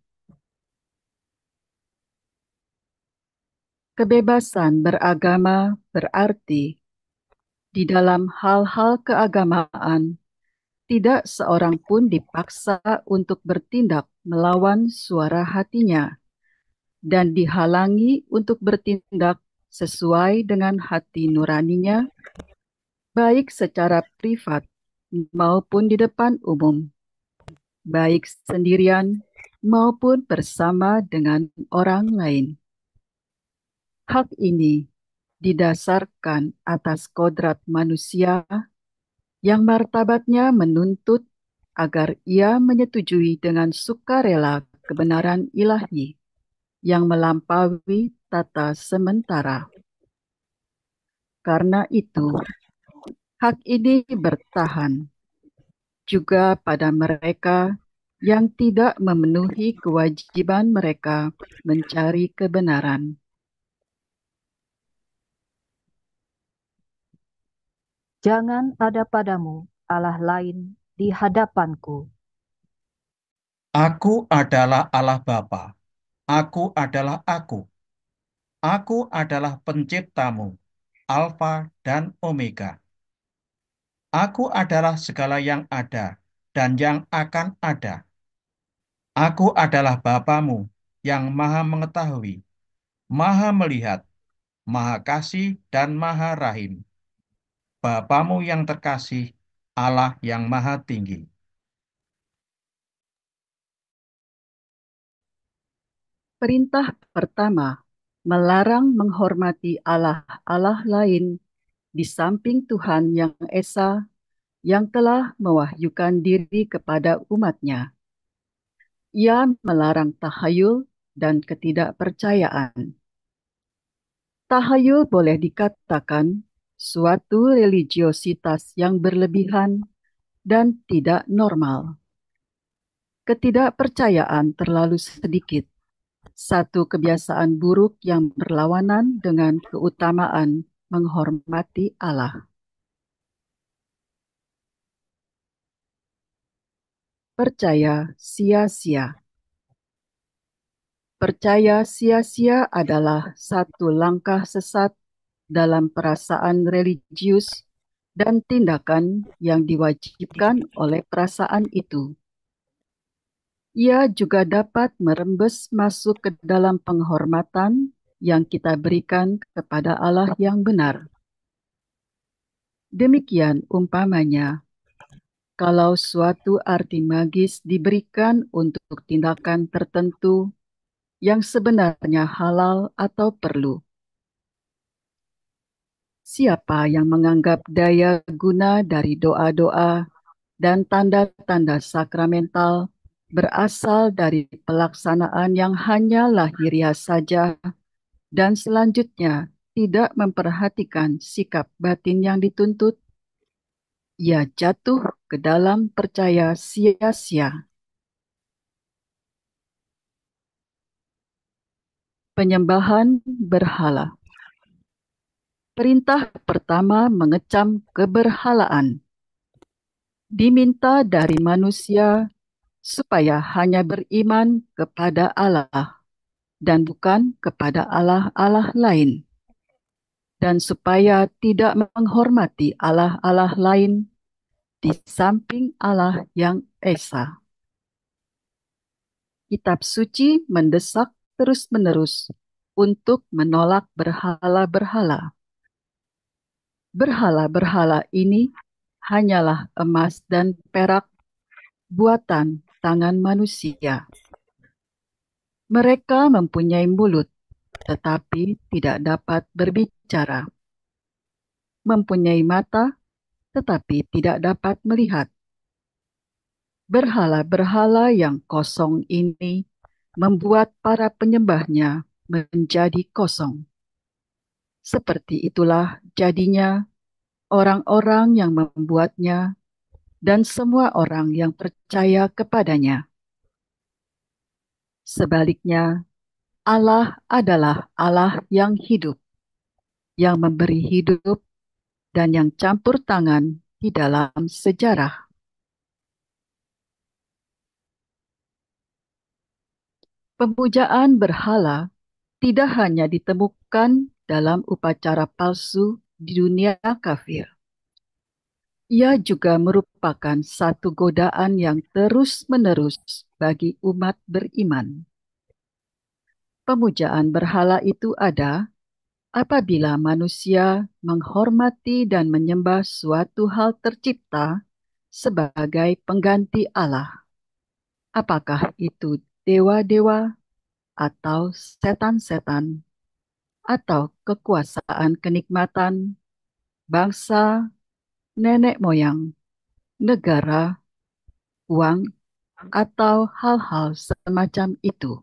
Kebebasan beragama berarti di dalam hal-hal keagamaan, tidak seorang pun dipaksa untuk bertindak melawan suara hatinya dan dihalangi untuk bertindak sesuai dengan hati nuraninya, baik secara privat maupun di depan umum, baik sendirian maupun bersama dengan orang lain. Hak ini didasarkan atas kodrat manusia yang martabatnya menuntut agar ia menyetujui dengan sukarela kebenaran ilahi yang melampaui tata sementara. Karena itu, hak ini bertahan juga pada mereka yang tidak memenuhi kewajiban mereka mencari kebenaran. Jangan ada padamu Allah lain di hadapanku. Aku adalah Allah Bapa. Aku adalah aku. Aku adalah penciptamu. Alfa dan Omega. Aku adalah segala yang ada dan yang akan ada. Aku adalah Bapamu yang maha mengetahui, maha melihat, maha kasih, dan maha rahim. Bapamu yang terkasih, Allah yang maha tinggi. Perintah pertama melarang menghormati Allah-Allah lain di samping Tuhan yang Esa yang telah mewahyukan diri kepada umatnya. Ia melarang tahayul dan ketidakpercayaan. Tahayul boleh dikatakan suatu religiositas yang berlebihan dan tidak normal. Ketidakpercayaan terlalu sedikit, satu kebiasaan buruk yang berlawanan dengan keutamaan menghormati Allah. Percaya sia-sia. Percaya sia-sia adalah satu langkah sesat dalam perasaan religius dan tindakan yang diwajibkan oleh perasaan itu. Ia juga dapat merembes masuk ke dalam penghormatan yang kita berikan kepada Allah yang benar. Demikian umpamanya, kalau suatu arti magis diberikan untuk tindakan tertentu yang sebenarnya halal atau perlu. Siapa yang menganggap daya guna dari doa-doa dan tanda-tanda sakramental berasal dari pelaksanaan yang hanya lahiriah saja dan selanjutnya tidak memperhatikan sikap batin yang dituntut, ia jatuh ke dalam percaya sia-sia. Penyembahan berhala. Perintah pertama mengecam keberhalaan. Diminta dari manusia supaya hanya beriman kepada Allah dan bukan kepada Allah-Allah lain, dan supaya tidak menghormati Allah-Allah lain di samping Allah yang Esa. Kitab suci mendesak terus-menerus untuk menolak berhala-berhala. Berhala-berhala ini hanyalah emas dan perak buatan tangan manusia. Mereka mempunyai mulut, tetapi tidak dapat berbicara. Mempunyai mata, tetapi tidak dapat melihat. Berhala-berhala yang kosong ini membuat para penyembahnya menjadi kosong. Seperti itulah jadinya orang-orang yang membuatnya dan semua orang yang percaya kepadanya. Sebaliknya, Allah adalah Allah yang hidup, yang memberi hidup dan yang campur tangan di dalam sejarah. Pemujaan berhala tidak hanya ditemukan dalam upacara palsu di dunia kafir. Ia juga merupakan satu godaan yang terus-menerus bagi umat beriman. Pemujaan berhala itu ada apabila manusia menghormati dan menyembah suatu hal tercipta sebagai pengganti Allah. Apakah itu dewa-dewa atau setan-setan atau kekuasaan kenikmatan, bangsa, nenek moyang, negara, uang, atau hal-hal semacam itu.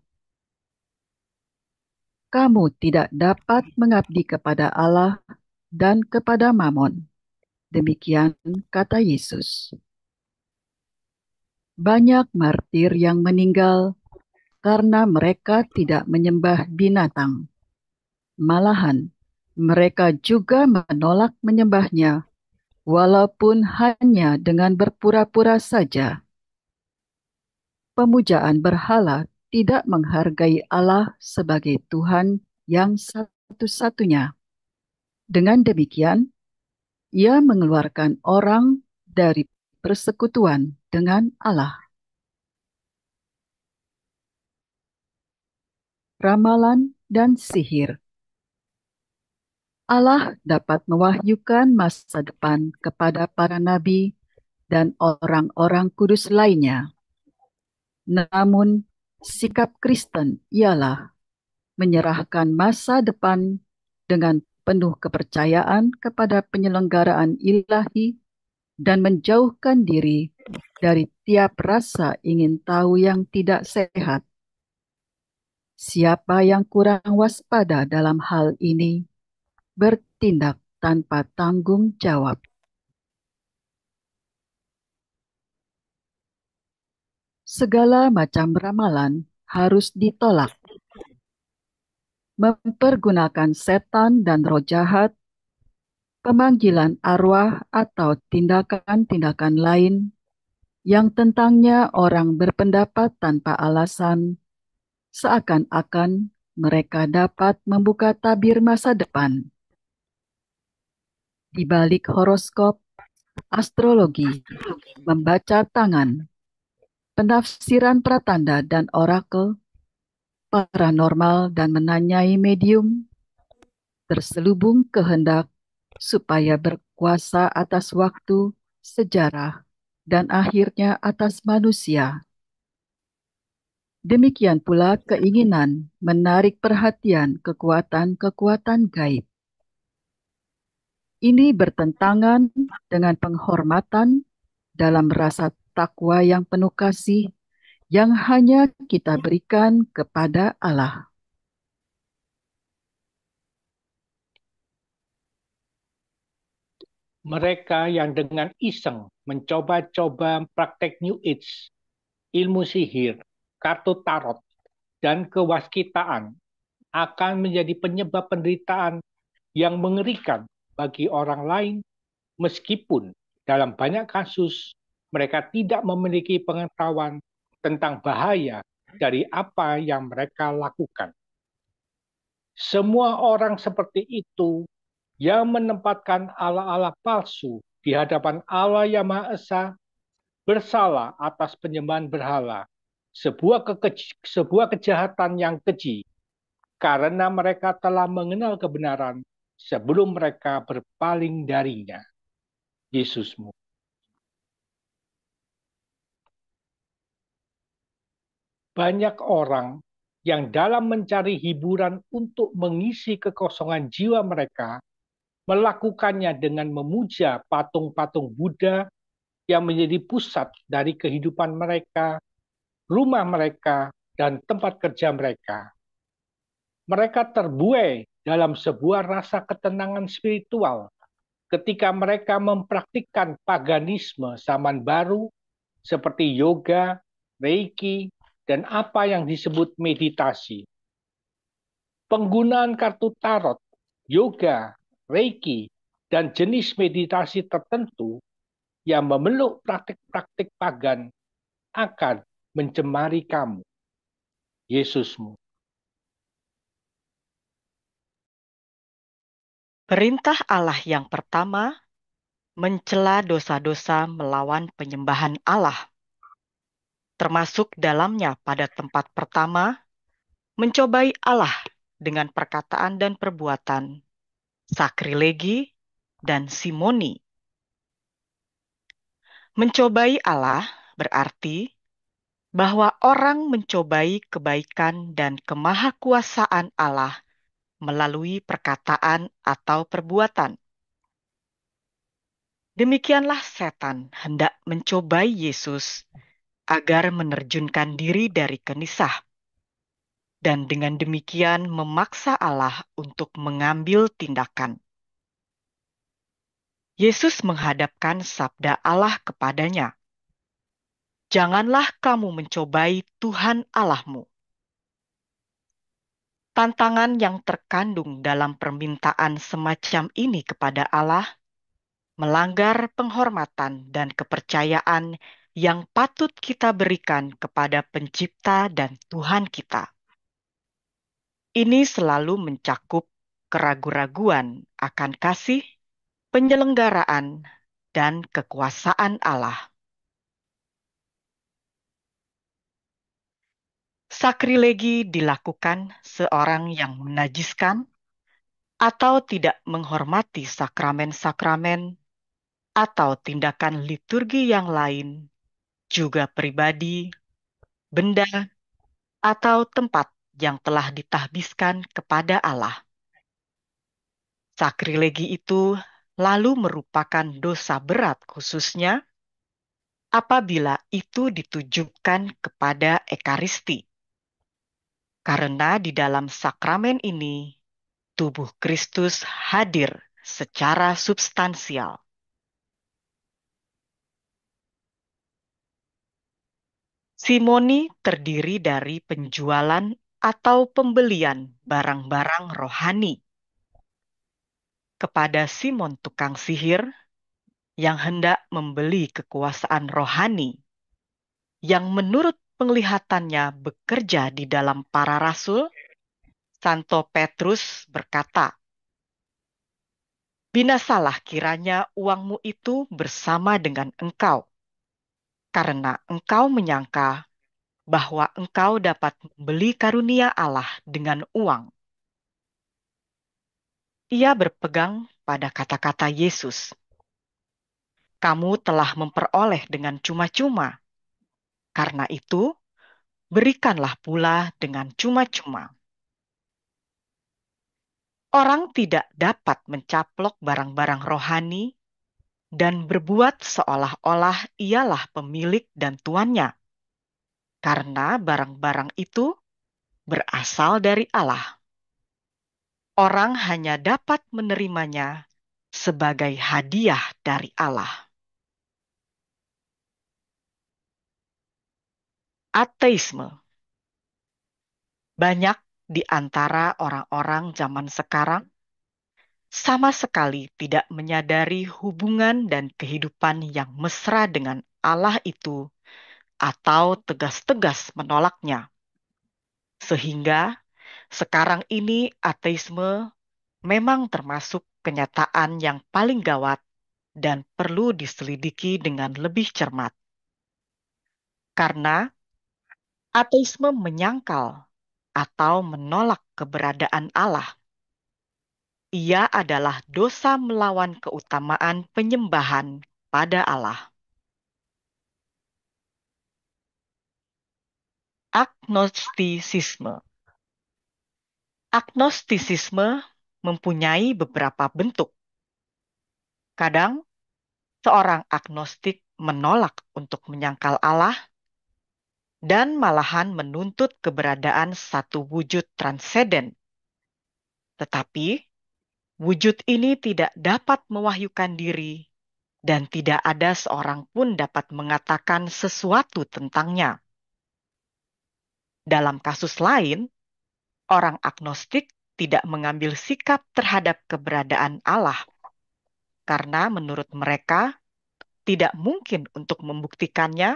Kamu tidak dapat mengabdi kepada Allah dan kepada Mamon. Demikian kata Yesus. Banyak martir yang meninggal karena mereka tidak menyembah binatang. Malahan, mereka juga menolak menyembahnya, walaupun hanya dengan berpura-pura saja. Pemujaan berhala tidak menghargai Allah sebagai Tuhan yang satu-satunya. Dengan demikian, ia mengeluarkan orang dari persekutuan dengan Allah. Ramalan dan sihir. Allah dapat mewahyukan masa depan kepada para nabi dan orang-orang kudus lainnya. Namun, sikap Kristen ialah menyerahkan masa depan dengan penuh kepercayaan kepada penyelenggaraan ilahi dan menjauhkan diri dari tiap rasa ingin tahu yang tidak sehat. Siapa yang kurang waspada dalam hal ini bertindak tanpa tanggung jawab. Segala macam ramalan harus ditolak. Mempergunakan setan dan roh jahat, pemanggilan arwah atau tindakan-tindakan lain yang tentangnya orang berpendapat tanpa alasan, seakan-akan mereka dapat membuka tabir masa depan. Di balik horoskop, astrologi, membaca tangan, penafsiran pratanda dan orakel, paranormal dan menanyai medium, terselubung kehendak supaya berkuasa atas waktu, sejarah, dan akhirnya atas manusia. Demikian pula keinginan menarik perhatian kekuatan-kekuatan gaib. Ini bertentangan dengan penghormatan dalam rasa takwa yang penuh kasih yang hanya kita berikan kepada Allah. Mereka yang dengan iseng mencoba-coba praktek New Age, ilmu sihir, kartu tarot, dan kewaskitaan akan menjadi penyebab penderitaan yang mengerikan bagi orang lain, meskipun dalam banyak kasus mereka tidak memiliki pengetahuan tentang bahaya dari apa yang mereka lakukan. Semua orang seperti itu yang menempatkan Allah-Allah palsu di hadapan Allah yang Maha Esa bersalah atas penyembahan berhala, sebuah kejahatan yang keji, karena mereka telah mengenal kebenaran sebelum mereka berpaling darinya. Yesusmu. Banyak orang yang dalam mencari hiburan untuk mengisi kekosongan jiwa mereka, melakukannya dengan memuja patung-patung Buddha yang menjadi pusat dari kehidupan mereka, rumah mereka, dan tempat kerja mereka. Mereka terbuai dalam sebuah rasa ketenangan spiritual ketika mereka mempraktikkan paganisme zaman baru seperti yoga, reiki, dan apa yang disebut meditasi. Penggunaan kartu tarot, yoga, reiki, dan jenis meditasi tertentu yang memeluk praktik-praktik pagan akan mencemari kamu, Yesusmu. Perintah Allah yang pertama mencela dosa-dosa melawan penyembahan Allah, termasuk dalamnya pada tempat pertama mencobai Allah dengan perkataan dan perbuatan, sakrilegi, dan simoni. Mencobai Allah berarti bahwa orang mencobai kebaikan dan kemahakuasaan Allah melalui perkataan atau perbuatan. Demikianlah setan hendak mencobai Yesus agar menerjunkan diri dari kenisah, dan dengan demikian memaksa Allah untuk mengambil tindakan. Yesus menghadapkan sabda Allah kepadanya, "Janganlah kamu mencobai Tuhan Allahmu." Tantangan yang terkandung dalam permintaan semacam ini kepada Allah melanggar penghormatan dan kepercayaan yang patut kita berikan kepada Pencipta dan Tuhan kita. Ini selalu mencakup keraguan-raguan akan kasih, penyelenggaraan, dan kekuasaan Allah. Sakrilegi dilakukan seorang yang menajiskan atau tidak menghormati sakramen-sakramen atau tindakan liturgi yang lain, juga pribadi, benda, atau tempat yang telah ditahbiskan kepada Allah. Sakrilegi itu lalu merupakan dosa berat khususnya apabila itu ditujukan kepada Ekaristi. Karena di dalam sakramen ini, tubuh Kristus hadir secara substansial. Simoni terdiri dari penjualan atau pembelian barang-barang rohani. Kepada Simon tukang sihir yang hendak membeli kekuasaan rohani, yang menurut penglihatannya bekerja di dalam para rasul, Santo Petrus berkata, "Binasalah kiranya uangmu itu bersama dengan engkau, karena engkau menyangka bahwa engkau dapat membeli karunia Allah dengan uang." Ia berpegang pada kata-kata Yesus, "Kamu telah memperoleh dengan cuma-cuma, karena itu berikanlah pula dengan cuma-cuma." Orang tidak dapat mencaplok barang-barang rohani dan berbuat seolah-olah ialah pemilik dan tuannya, karena barang-barang itu berasal dari Allah. Orang hanya dapat menerimanya sebagai hadiah dari Allah. Ateisme. Banyak di antara orang-orang zaman sekarang sama sekali tidak menyadari hubungan dan kehidupan yang mesra dengan Allah itu atau tegas-tegas menolaknya. Sehingga sekarang ini ateisme memang termasuk kenyataan yang paling gawat dan perlu diselidiki dengan lebih cermat. Karena ateisme menyangkal atau menolak keberadaan Allah. Ia adalah dosa melawan keutamaan penyembahan pada Allah. Agnostisisme. Agnostisisme mempunyai beberapa bentuk. Kadang, seorang agnostik menolak untuk menyangkal Allah dan malahan menuntut keberadaan satu wujud transenden. Tetapi, wujud ini tidak dapat mewahyukan diri dan tidak ada seorang pun dapat mengatakan sesuatu tentangnya. Dalam kasus lain, orang agnostik tidak mengambil sikap terhadap keberadaan Allah, karena menurut mereka tidak mungkin untuk membuktikannya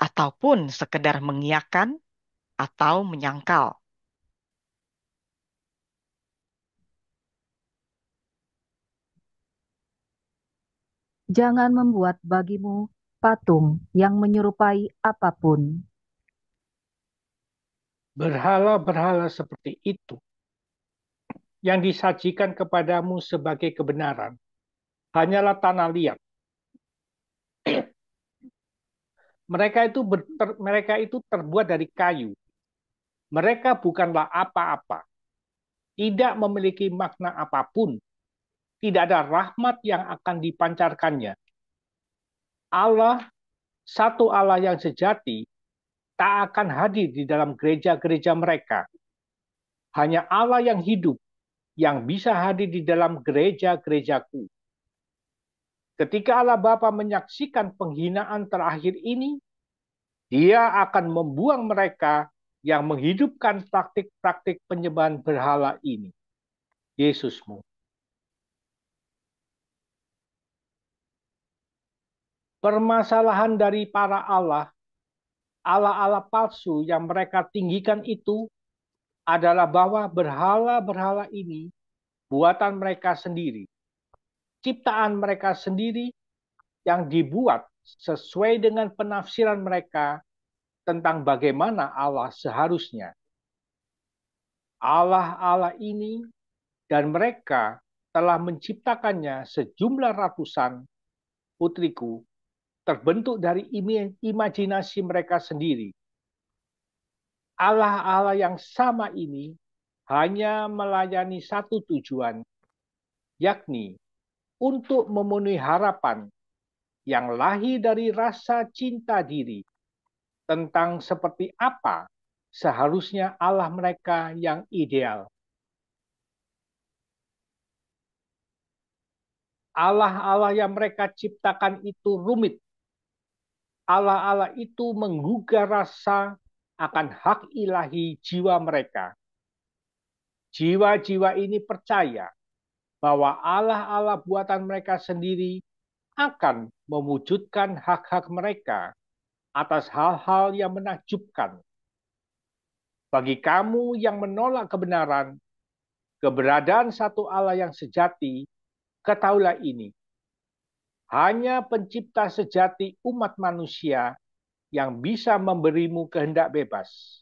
ataupun sekedar mengiyakan atau menyangkal. Jangan membuat bagimu patung yang menyerupai apapun. Berhala-berhala seperti itu yang disajikan kepadamu sebagai kebenaran hanyalah tanah liat. Mereka itu terbuat dari kayu. Mereka bukanlah apa-apa. Tidak memiliki makna apapun. Tidak ada rahmat yang akan dipancarkannya. Allah, satu Allah yang sejati, tak akan hadir di dalam gereja-gereja mereka. Hanya Allah yang hidup yang bisa hadir di dalam gereja-gerejaku. Ketika Allah Bapa menyaksikan penghinaan terakhir ini, Dia akan membuang mereka yang menghidupkan praktik-praktik penyembahan berhala ini. Yesusmu. Permasalahan dari para Allah palsu yang mereka tinggikan itu adalah bahwa berhala-berhala ini buatan mereka sendiri, ciptaan mereka sendiri yang dibuat sesuai dengan penafsiran mereka tentang bagaimana Allah seharusnya. Allah-Allah ini dan mereka telah menciptakannya sejumlah ratusan, putriku, terbentuk dari imajinasi mereka sendiri. Allah-Allah yang sama ini hanya melayani satu tujuan, yakni untuk memenuhi harapan yang lahir dari rasa cinta diri tentang seperti apa seharusnya Allah mereka yang ideal. Allah-Allah yang mereka ciptakan itu rumit. Allah-Allah itu menggugah rasa akan hak ilahi jiwa mereka. Jiwa-jiwa ini percaya bahwa Allah-Allah buatan mereka sendiri akan mewujudkan hak-hak mereka atas hal-hal yang menakjubkan. Bagi kamu yang menolak kebenaran, keberadaan satu Allah yang sejati, ketahuilah ini. Hanya pencipta sejati umat manusia yang bisa memberimu kehendak bebas.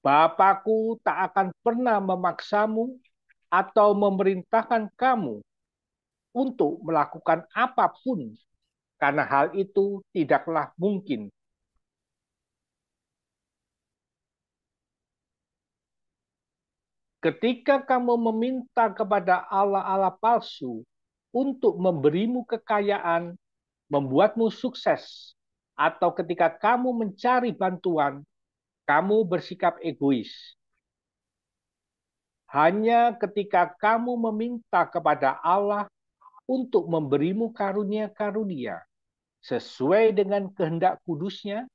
Bapakku tak akan pernah memaksamu atau memerintahkan kamu untuk melakukan apapun, karena hal itu tidaklah mungkin. Ketika kamu meminta kepada Allah-Allah palsu untuk memberimu kekayaan, membuatmu sukses, atau ketika kamu mencari bantuan, kamu bersikap egois. Hanya ketika kamu meminta kepada Allah untuk memberimu karunia-karunia sesuai dengan kehendak kudusnya,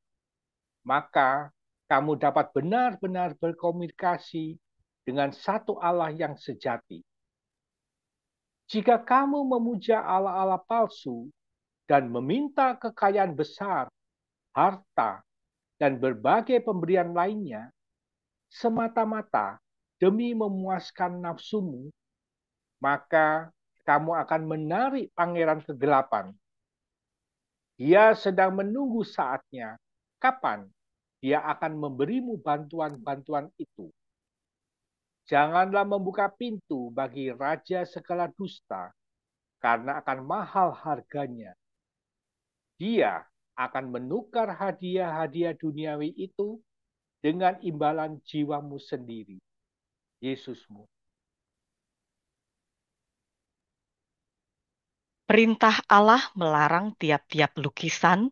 maka kamu dapat benar-benar berkomunikasi dengan satu Allah yang sejati. Jika kamu memuja Allah-Allah palsu dan meminta kekayaan besar, harta, dan berbagai pemberian lainnya, semata-mata demi memuaskan nafsumu, maka kamu akan menarik pangeran kegelapan. Dia sedang menunggu saatnya, kapan dia akan memberimu bantuan-bantuan itu. Janganlah membuka pintu bagi raja segala dusta, karena akan mahal harganya. Dia akan menukar hadiah-hadiah duniawi itu dengan imbalan jiwamu sendiri, Yesusmu. Perintah Allah melarang tiap-tiap lukisan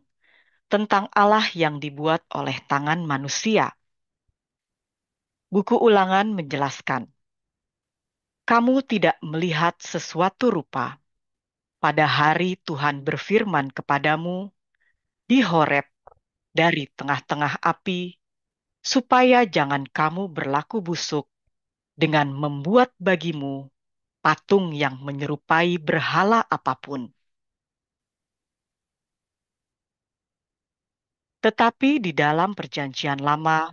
tentang Allah yang dibuat oleh tangan manusia. Buku Ulangan menjelaskan, kamu tidak melihat sesuatu rupa pada hari Tuhan berfirman kepadamu di Horeb dari tengah-tengah api, supaya jangan kamu berlaku busuk dengan membuat bagimu patung yang menyerupai berhala apapun. Tetapi di dalam Perjanjian Lama,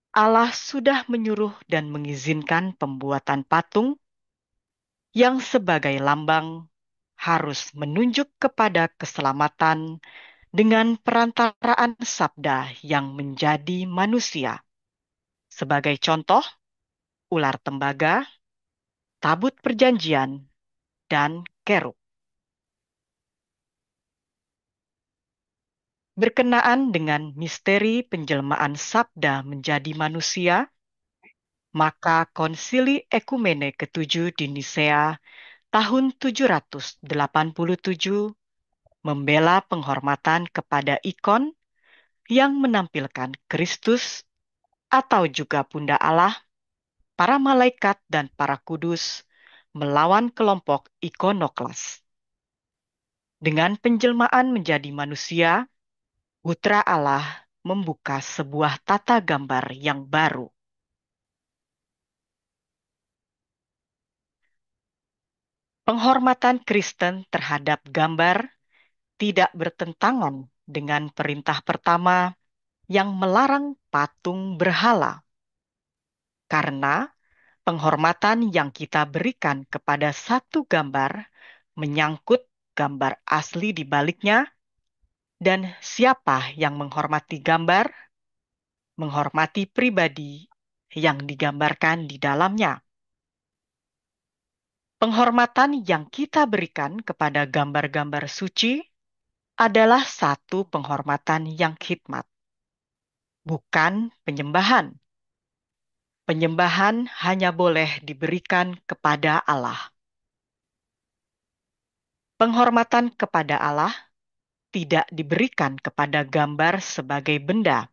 Allah sudah menyuruh dan mengizinkan pembuatan patung yang sebagai lambang harus menunjuk kepada keselamatan dengan perantaraan sabda yang menjadi manusia. Sebagai contoh, ular tembaga, tabut perjanjian, dan kerub. Berkenaan dengan misteri penjelmaan sabda menjadi manusia, maka Konsili Ekumene ke-7 di Nisea tahun 787 membela penghormatan kepada ikon yang menampilkan Kristus atau juga Bunda Allah, para malaikat dan para kudus melawan kelompok ikonoklas. Dengan penjelmaan menjadi manusia, Putra Allah membuka sebuah tata gambar yang baru. Penghormatan Kristen terhadap gambar tidak bertentangan dengan perintah pertama yang melarang patung berhala. Karena penghormatan yang kita berikan kepada satu gambar menyangkut gambar asli di baliknya, dan siapa yang menghormati gambar, menghormati pribadi yang digambarkan di dalamnya. Penghormatan yang kita berikan kepada gambar-gambar suci adalah satu penghormatan yang khidmat, bukan penyembahan. Penyembahan hanya boleh diberikan kepada Allah. Penghormatan kepada Allah tidak diberikan kepada gambar sebagai benda,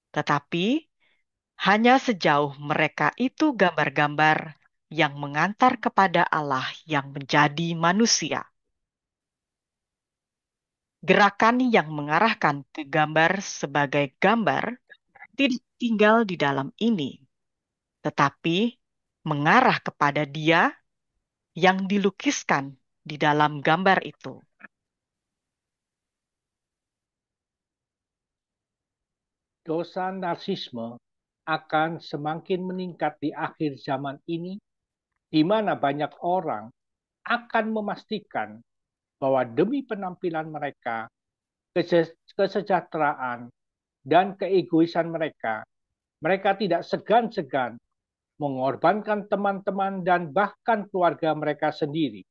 tetapi hanya sejauh mereka itu gambar-gambar yang mengantar kepada Allah yang menjadi manusia. Gerakan yang mengarahkan ke gambar sebagai gambar tidak tinggal di dalam ini, tetapi mengarah kepada Dia yang dilukiskan di dalam gambar itu. Dosa narsisme akan semakin meningkat di akhir zaman ini, di mana banyak orang akan memastikan bahwa demi penampilan mereka, kesejahteraan, dan keegoisan mereka, mereka tidak segan-segan mengorbankan teman-teman dan bahkan keluarga mereka sendiri.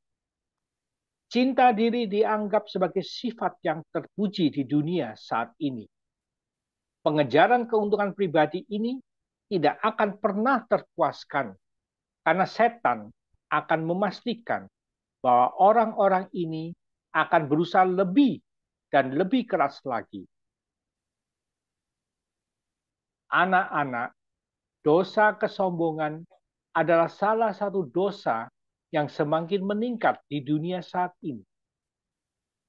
Cinta diri dianggap sebagai sifat yang terpuji di dunia saat ini. Pengejaran keuntungan pribadi ini tidak akan pernah terpuaskan karena setan akan memastikan bahwa orang-orang ini akan berusaha lebih dan lebih keras lagi. Anak-anak, dosa kesombongan adalah salah satu dosa yang semakin meningkat di dunia saat ini.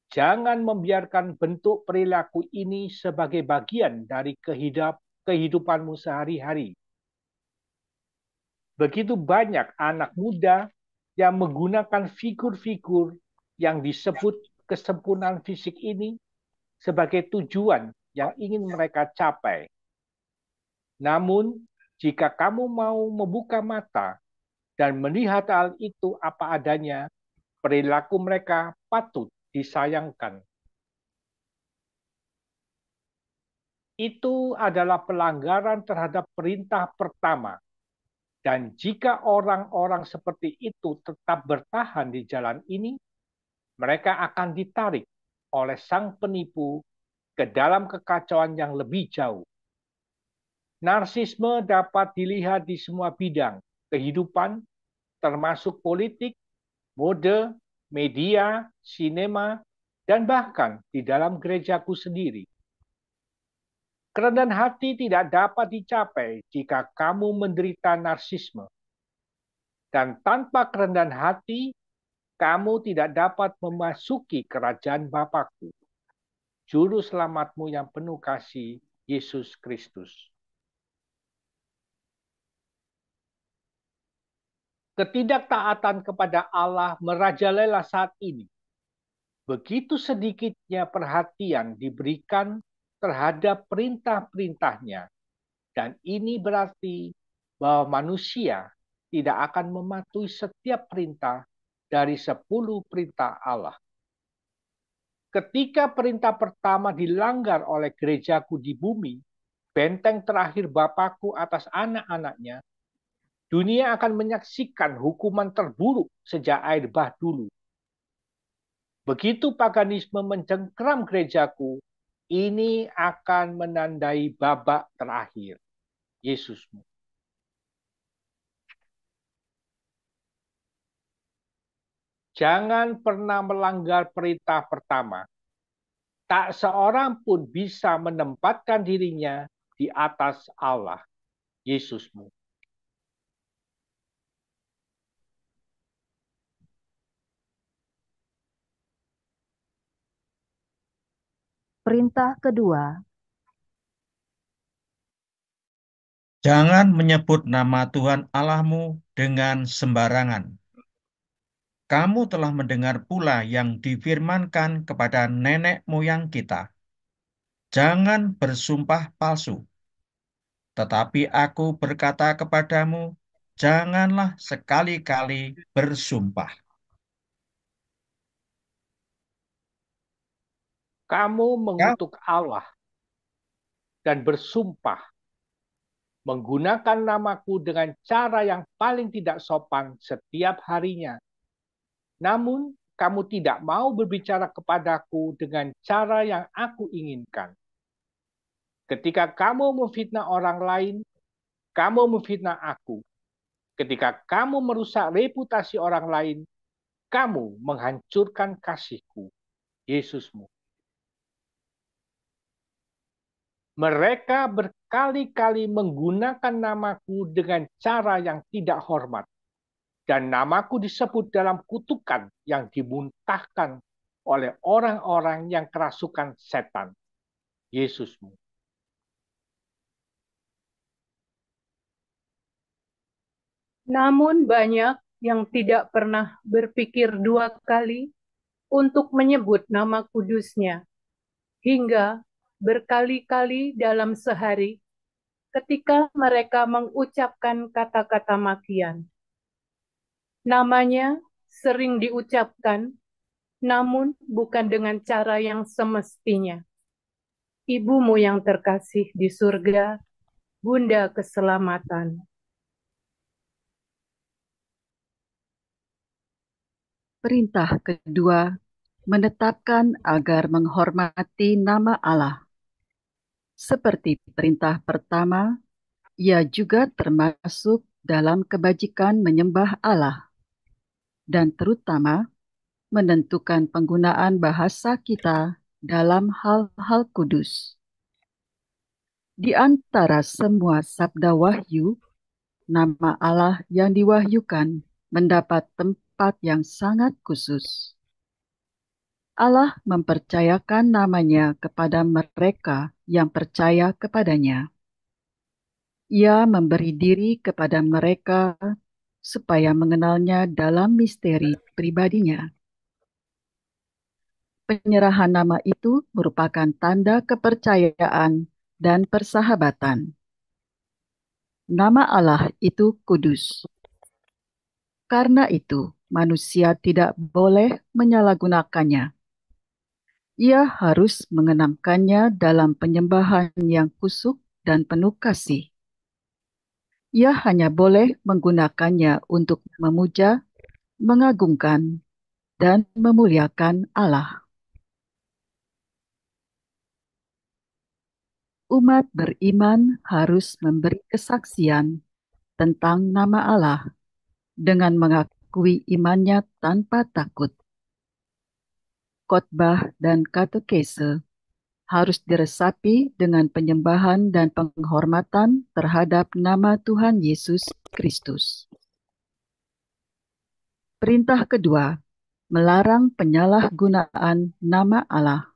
Jangan membiarkan bentuk perilaku ini sebagai bagian dari kehidupanmu sehari-hari. Begitu banyak anak muda yang menggunakan figur-figur yang disebut kesempurnaan fisik ini sebagai tujuan yang ingin mereka capai. Namun, jika kamu mau membuka mata dan melihat hal itu apa adanya, perilaku mereka patut disayangkan. Itu adalah pelanggaran terhadap perintah pertama. Dan jika orang-orang seperti itu tetap bertahan di jalan ini, mereka akan ditarik oleh sang penipu ke dalam kekacauan yang lebih jauh. Narsisme dapat dilihat di semua bidang kehidupan, termasuk politik, mode, media, sinema, dan bahkan di dalam gerejaku sendiri. Kerendahan hati tidak dapat dicapai jika kamu menderita narsisme. Dan tanpa kerendahan hati, kamu tidak dapat memasuki kerajaan Bapakku, Juru Selamatmu yang penuh kasih, Yesus Kristus. Ketidaktaatan kepada Allah merajalela saat ini. Begitu sedikitnya perhatian diberikan terhadap perintah-perintahnya. Dan ini berarti bahwa manusia tidak akan mematuhi setiap perintah dari 10 perintah Allah. Ketika perintah pertama dilanggar oleh gerejaku di bumi, benteng terakhir Bapakku atas anak-anaknya, dunia akan menyaksikan hukuman terburuk sejak air bah dulu. Begitu paganisme mencengkeram gerejaku, ini akan menandai babak terakhir Yesusmu. Jangan pernah melanggar perintah pertama. Tak seorang pun bisa menempatkan dirinya di atas Allah, Yesusmu. Perintah kedua, Jangan menyebut nama Tuhan Allahmu dengan sembarangan. Kamu telah mendengar pula yang difirmankan kepada nenek moyang kita. Jangan bersumpah palsu. Tetapi aku berkata kepadamu, janganlah sekali-kali bersumpah. Kamu Kau mengutuk Allah dan bersumpah menggunakan namaku dengan cara yang paling tidak sopan setiap harinya. Namun, kamu tidak mau berbicara kepadaku dengan cara yang aku inginkan. Ketika kamu memfitnah orang lain, kamu memfitnah aku. Ketika kamu merusak reputasi orang lain, kamu menghancurkan kasihku, Yesusmu. Mereka berkali-kali menggunakan namaku dengan cara yang tidak hormat. Dan namaku disebut dalam kutukan yang dimuntahkan oleh orang-orang yang kerasukan setan, Yesusmu. Namun banyak yang tidak pernah berpikir dua kali untuk menyebut nama kudusnya, hingga berkali-kali dalam sehari ketika mereka mengucapkan kata-kata makian. Namanya sering diucapkan, namun bukan dengan cara yang semestinya. Ibumu yang terkasih di surga, Bunda keselamatan. Perintah kedua, menetapkan agar menghormati nama Allah. Seperti perintah pertama, ia juga termasuk dalam kebajikan menyembah Allah, dan terutama menentukan penggunaan bahasa kita dalam hal-hal kudus. Di antara semua sabda wahyu, nama Allah yang diwahyukan mendapat tempat yang sangat khusus. Allah mempercayakan namanya kepada mereka yang percaya kepadanya. Ia memberi diri kepada mereka supaya mengenalnya dalam misteri pribadinya. Penyerahan nama itu merupakan tanda kepercayaan dan persahabatan. Nama Allah itu kudus. Karena itu, manusia tidak boleh menyalahgunakannya. Ia harus mengenangkannya dalam penyembahan yang kusuk dan penuh kasih. Ia hanya boleh menggunakannya untuk memuja, mengagungkan, dan memuliakan Allah. Umat beriman harus memberi kesaksian tentang nama Allah dengan mengakui imannya tanpa takut. Khotbah dan katekese harus diresapi dengan penyembahan dan penghormatan terhadap nama Tuhan Yesus Kristus. Perintah kedua, melarang penyalahgunaan nama Allah.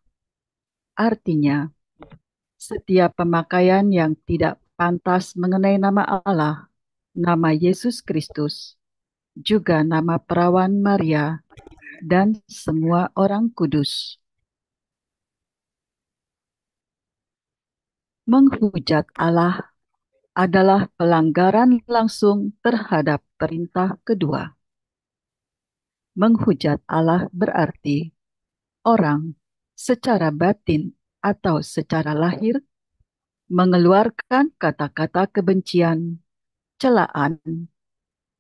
Artinya, setiap pemakaian yang tidak pantas mengenai nama Allah, nama Yesus Kristus, juga nama perawan Maria, dan semua orang kudus. Menghujat Allah adalah pelanggaran langsung terhadap perintah kedua. Menghujat Allah berarti orang secara batin atau secara lahir mengeluarkan kata-kata kebencian, celaan,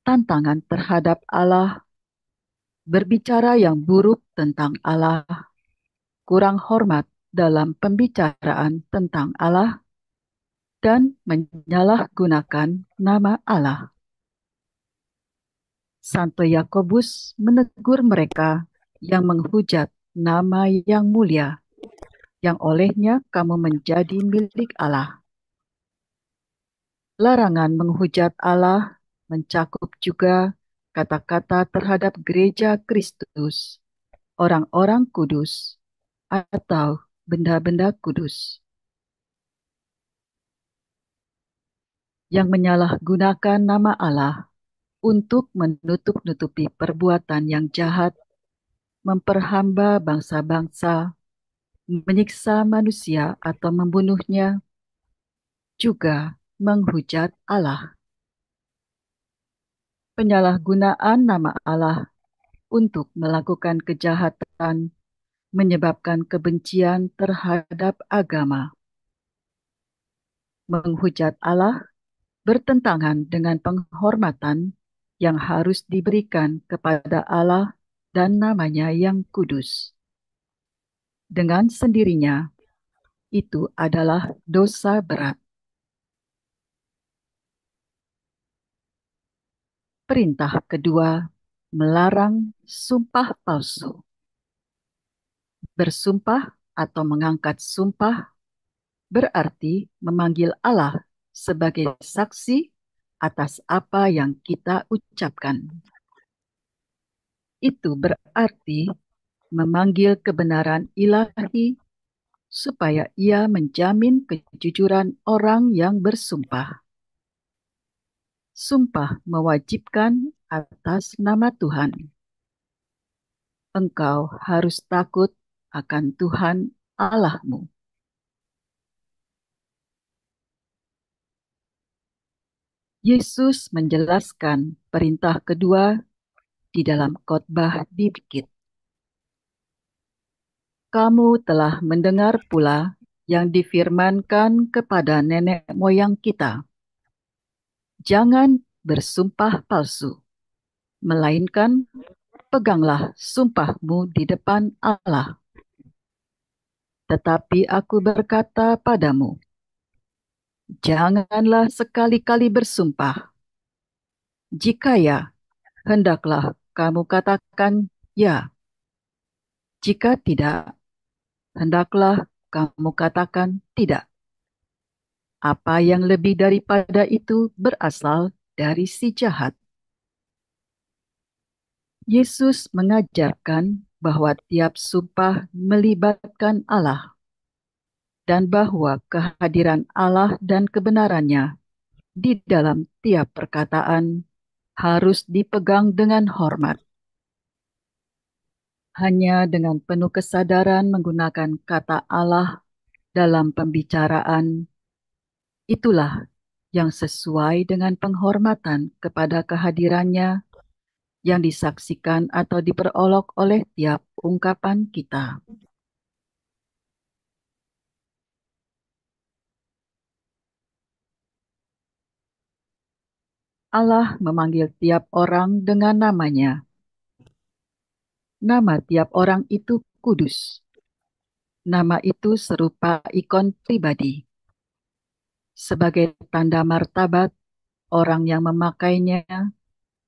tantangan terhadap Allah, berbicara yang buruk tentang Allah, kurang hormat dalam pembicaraan tentang Allah, dan menyalahgunakan nama Allah. Santo Yakobus menegur mereka yang menghujat nama yang mulia, yang olehnya kamu menjadi milik Allah. Larangan menghujat Allah mencakup juga kata-kata terhadap gereja Kristus, orang-orang kudus, atau benda-benda kudus. Yang menyalahgunakan nama Allah untuk menutup-nutupi perbuatan yang jahat, memperhamba bangsa-bangsa, menyiksa manusia atau membunuhnya, juga menghujat Allah. penyalahgunaan nama Allah untuk melakukan kejahatan menyebabkan kebencian terhadap agama. Menghujat Allah bertentangan dengan penghormatan yang harus diberikan kepada Allah dan namanya yang kudus. Dengan sendirinya, itu adalah dosa berat. Perintah kedua, melarang sumpah palsu. Bersumpah atau mengangkat sumpah berarti memanggil Allah sebagai saksi atas apa yang kita ucapkan. Itu berarti memanggil kebenaran ilahi supaya ia menjamin kejujuran orang yang bersumpah. Sumpah mewajibkan atas nama Tuhan. Engkau harus takut akan Tuhan Allahmu. Yesus menjelaskan perintah kedua di dalam khotbah di Bukit. Kamu telah mendengar pula yang difirmankan kepada nenek moyang kita. Jangan bersumpah palsu, melainkan peganglah sumpahmu di depan Allah. Tetapi aku berkata padamu, janganlah sekali-kali bersumpah. Jika ya, hendaklah kamu katakan ya. Jika tidak, hendaklah kamu katakan tidak. Apa yang lebih daripada itu berasal dari si jahat. Yesus mengajarkan bahwa tiap sumpah melibatkan Allah dan bahwa kehadiran Allah dan kebenarannya di dalam tiap perkataan harus dipegang dengan hormat. Hanya dengan penuh kesadaran menggunakan kata Allah dalam pembicaraan, itulah yang sesuai dengan penghormatan kepada kehadirannya yang disaksikan atau diperolok oleh tiap ungkapan kita. Allah memanggil tiap orang dengan namanya. Nama tiap orang itu kudus. Nama itu serupa ikon pribadi. Sebagai tanda martabat, orang yang memakainya,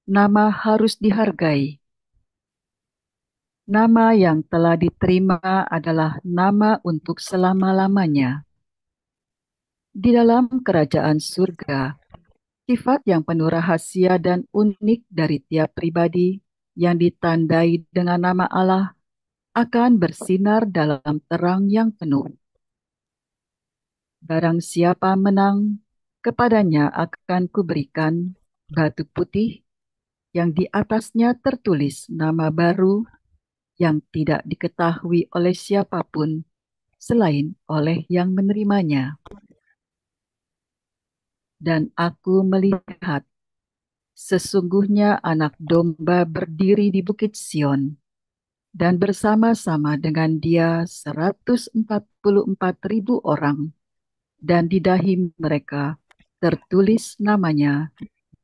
nama harus dihargai. Nama yang telah diterima adalah nama untuk selama-lamanya. Di dalam kerajaan surga, sifat yang penuh rahasia dan unik dari tiap pribadi yang ditandai dengan nama Allah akan bersinar dalam terang yang penuh. Barang siapa menang, kepadanya akan kuberikan batu putih yang di atasnya tertulis nama baru yang tidak diketahui oleh siapapun selain oleh yang menerimanya. Dan aku melihat sesungguhnya anak domba berdiri di Bukit Sion, dan bersama-sama dengan dia 144.000 orang, dan di dahi mereka tertulis namanya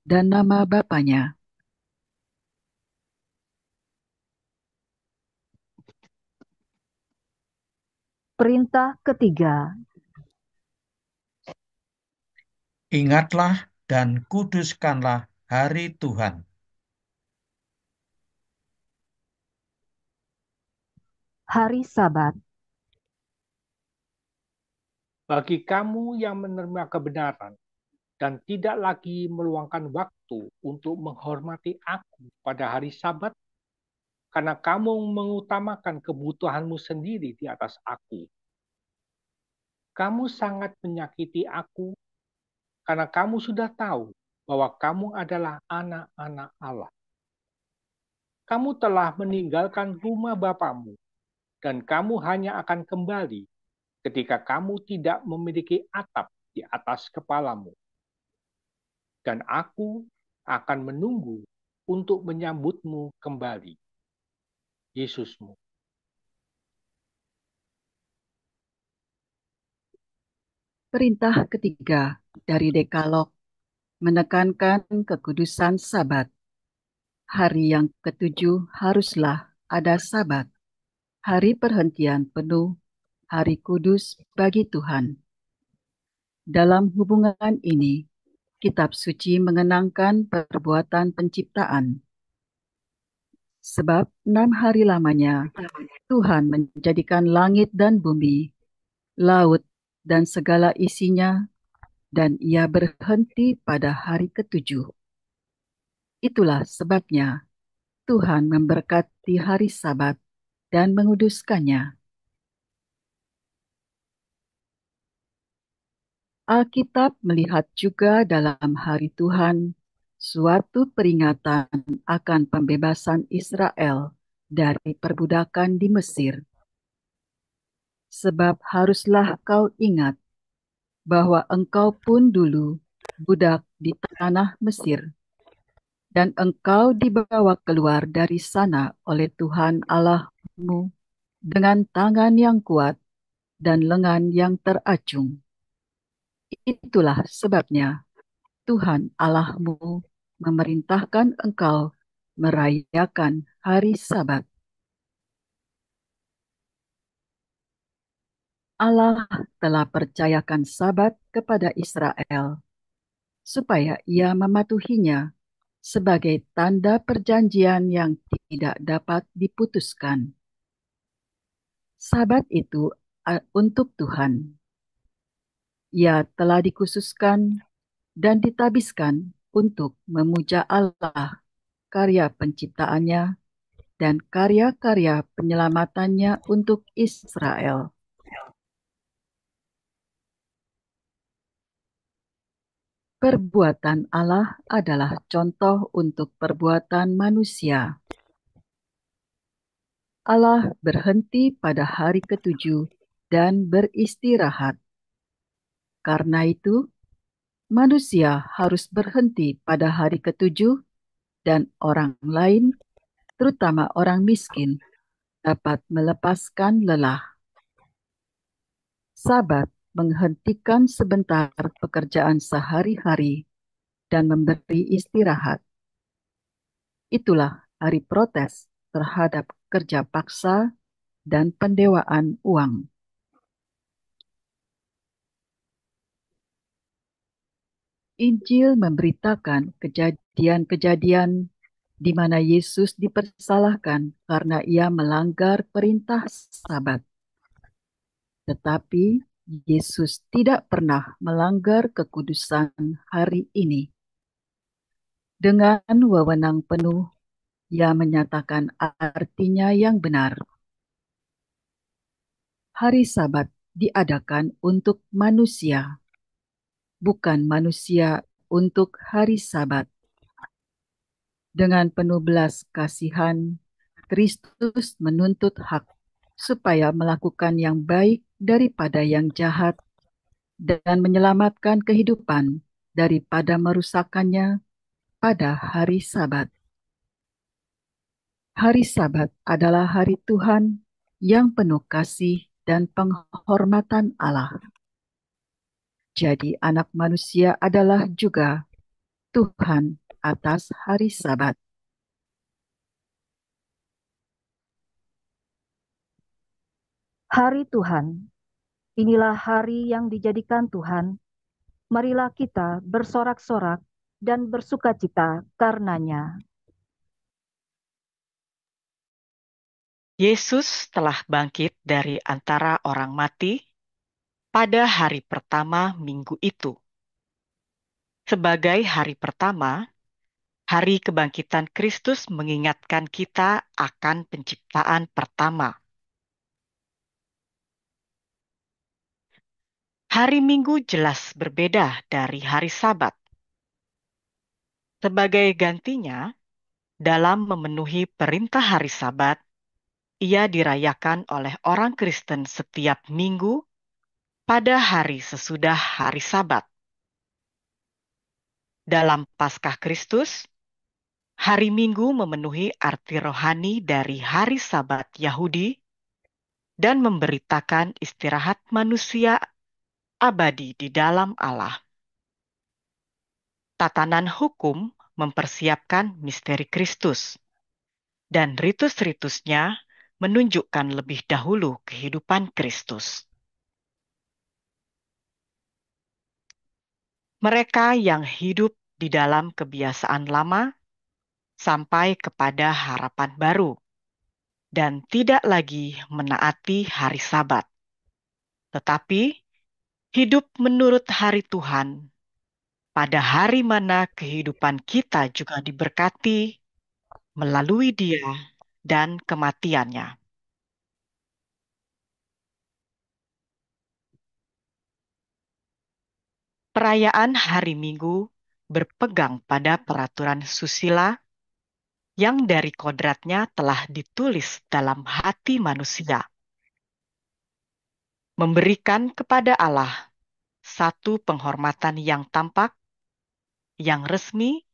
dan nama Bapanya. Perintah ketiga, Ingatlah dan kuduskanlah hari Tuhan. hari Sabat. Bagi kamu yang menerima kebenaran dan tidak lagi meluangkan waktu untuk menghormati aku pada hari Sabat, karena kamu mengutamakan kebutuhanmu sendiri di atas aku. Kamu sangat menyakiti aku karena kamu sudah tahu bahwa kamu adalah anak-anak Allah. Kamu telah meninggalkan rumah bapamu, dan kamu hanya akan kembali ketika kamu tidak memiliki atap di atas kepalamu. Dan aku akan menunggu untuk menyambutmu kembali, Yesusmu. Perintah ketiga dari Dekalog menekankan kekudusan Sabat. Hari yang ketujuh haruslah ada Sabat, hari perhentian penuh, hari kudus bagi Tuhan. Dalam hubungan ini, Kitab Suci mengenangkan perbuatan penciptaan. Sebab 6 hari lamanya Tuhan menjadikan langit dan bumi, laut dan segala isinya, dan Ia berhenti pada hari ketujuh. Itulah sebabnya Tuhan memberkati hari Sabat dan menguduskannya. Alkitab melihat juga dalam hari Tuhan suatu peringatan akan pembebasan Israel dari perbudakan di Mesir. Sebab haruslah kau ingat bahwa engkau pun dulu budak di tanah Mesir, dan engkau dibawa keluar dari sana oleh Tuhan Allahmu dengan tangan yang kuat dan lengan yang teracung. Itulah sebabnya Tuhan Allahmu memerintahkan engkau merayakan hari Sabat. Allah telah percayakan Sabat kepada Israel, supaya ia mematuhinya sebagai tanda perjanjian yang tidak dapat diputuskan. Sabat itu untuk Tuhan. Ia telah dikhususkan dan ditabiskan untuk memuja Allah, karya penciptaannya, dan karya-karya penyelamatannya untuk Israel. Perbuatan Allah adalah contoh untuk perbuatan manusia. Allah berhenti pada hari ketujuh dan beristirahat. Karena itu, manusia harus berhenti pada hari ketujuh dan orang lain, terutama orang miskin, dapat melepaskan lelah. Sabat menghentikan sebentar pekerjaan sehari-hari dan memberi istirahat. Itulah hari protes terhadap kerja paksa dan pendewaan uang. Injil memberitakan kejadian-kejadian di mana Yesus dipersalahkan karena ia melanggar perintah Sabat. Tetapi Yesus tidak pernah melanggar kekudusan hari ini. Dengan wewenang penuh, ia menyatakan artinya yang benar. Hari Sabat diadakan untuk manusia, bukan manusia untuk hari Sabat. Dengan penuh belas kasihan, Kristus menuntut hak supaya melakukan yang baik daripada yang jahat dan menyelamatkan kehidupan daripada merusakannya pada hari Sabat. Hari Sabat adalah hari Tuhan yang penuh kasih dan penghormatan Allah. Jadi anak manusia adalah juga Tuhan atas hari Sabat. Hari Tuhan, inilah hari yang dijadikan Tuhan. Marilah kita bersorak-sorak dan bersukacita karenanya. Yesus telah bangkit dari antara orang mati pada hari pertama minggu itu. Sebagai hari pertama, hari kebangkitan Kristus mengingatkan kita akan penciptaan pertama. Hari Minggu jelas berbeda dari hari Sabat. Sebagai gantinya, dalam memenuhi perintah hari Sabat, ia dirayakan oleh orang Kristen setiap minggu pada hari sesudah hari Sabat. Dalam Paskah Kristus, Hari Minggu memenuhi arti rohani dari hari Sabat Yahudi dan memberitakan istirahat manusia abadi di dalam Allah. Tatanan hukum mempersiapkan misteri Kristus, dan ritus-ritusnya menunjukkan lebih dahulu kehidupan Kristus. Mereka yang hidup di dalam kebiasaan lama sampai kepada harapan baru dan tidak lagi menaati hari Sabat, tetapi hidup menurut hari Tuhan, pada hari mana kehidupan kita juga diberkati melalui Dia dan kematiannya. Perayaan hari Minggu berpegang pada peraturan susila yang dari kodratnya telah ditulis dalam hati manusia, memberikan kepada Allah satu penghormatan yang tampak, yang resmi,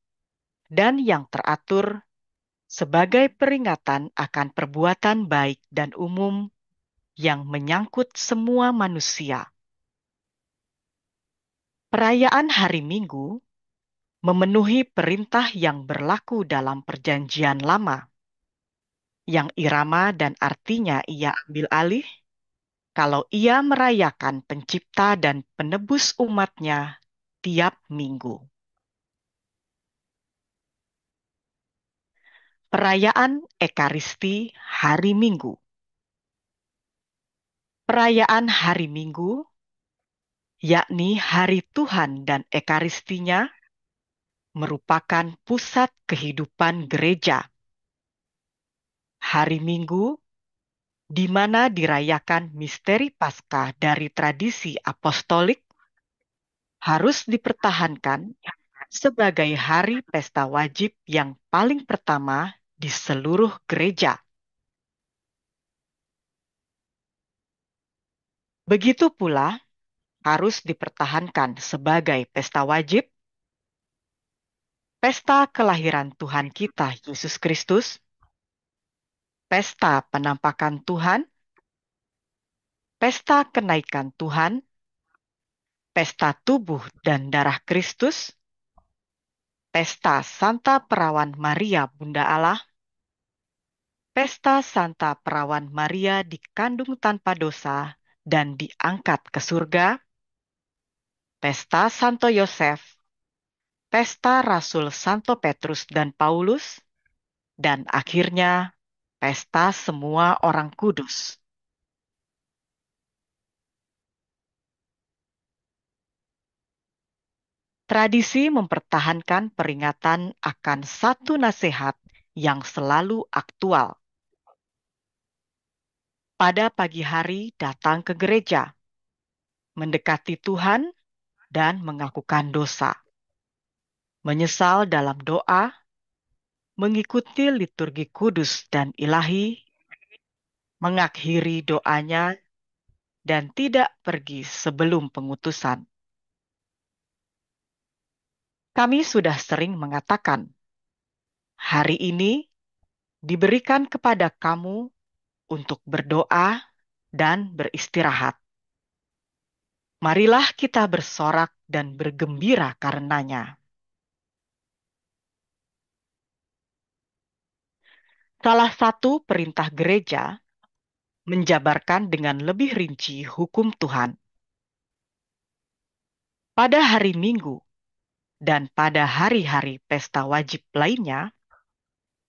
dan yang teratur sebagai peringatan akan perbuatan baik dan umum yang menyangkut semua manusia. Perayaan hari Minggu memenuhi perintah yang berlaku dalam Perjanjian Lama, yang irama dan artinya ia ambil alih kalau ia merayakan pencipta dan penebus umatnya tiap minggu. Perayaan Ekaristi hari Minggu. Perayaan hari Minggu, yakni hari Tuhan dan Ekaristinya, merupakan pusat kehidupan gereja. Hari Minggu, di mana dirayakan misteri Paskah dari tradisi apostolik, harus dipertahankan sebagai hari pesta wajib yang paling pertama di seluruh gereja. Begitu pula harus dipertahankan sebagai pesta wajib pesta kelahiran Tuhan kita Yesus Kristus, pesta penampakan Tuhan, pesta kenaikan Tuhan, pesta tubuh dan darah Kristus, pesta Santa Perawan Maria Bunda Allah, pesta Santa Perawan Maria dikandung tanpa dosa dan diangkat ke surga, pesta Santo Yosef, pesta Rasul Santo Petrus dan Paulus, dan akhirnya pesta semua orang kudus. Tradisi mempertahankan peringatan akan satu nasihat yang selalu aktual. Pada pagi hari datang ke gereja, mendekati Tuhan dan mengakukan dosa. Menyesal dalam doa, mengikuti liturgi kudus dan ilahi, mengakhiri doanya, dan tidak pergi sebelum pengutusan. Kami sudah sering mengatakan, hari ini diberikan kepada kamu untuk berdoa dan beristirahat. Marilah kita bersorak dan bergembira karenanya. Salah satu perintah gereja menjabarkan dengan lebih rinci hukum Tuhan. Pada hari Minggu dan pada hari-hari pesta wajib lainnya,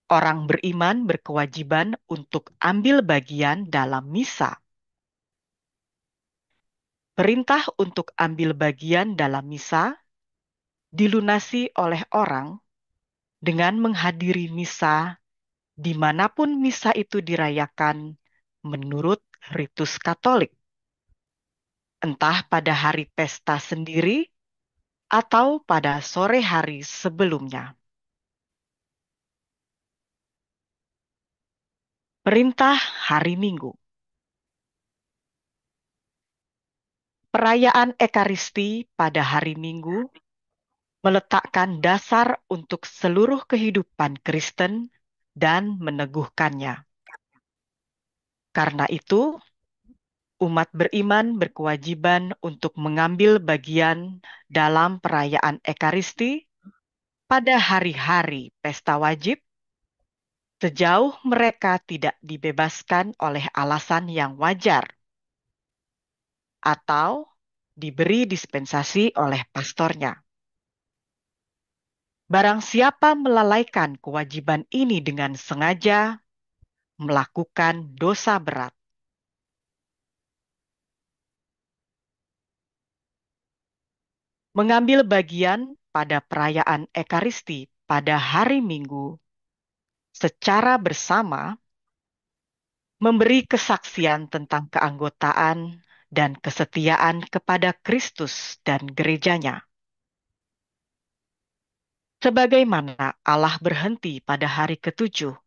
orang beriman berkewajiban untuk ambil bagian dalam misa. Perintah untuk ambil bagian dalam misa dilunasi oleh orang dengan menghadiri misa dimanapun misa itu dirayakan menurut ritus Katolik, entah pada hari pesta sendiri atau pada sore hari sebelumnya. Perintah hari Minggu. Perayaan Ekaristi pada hari Minggu meletakkan dasar untuk seluruh kehidupan Kristen dan meneguhkannya. Karena itu, umat beriman berkewajiban untuk mengambil bagian dalam perayaan Ekaristi pada hari-hari pesta wajib, sejauh mereka tidak dibebaskan oleh alasan yang wajar atau diberi dispensasi oleh pastornya. Barang siapa melalaikan kewajiban ini dengan sengaja, melakukan dosa berat. Mengambil bagian pada perayaan Ekaristi pada hari Minggu secara bersama memberi kesaksian tentang keanggotaan dan kesetiaan kepada Kristus dan gerejanya. Sebagaimana Allah berhenti pada hari ketujuh,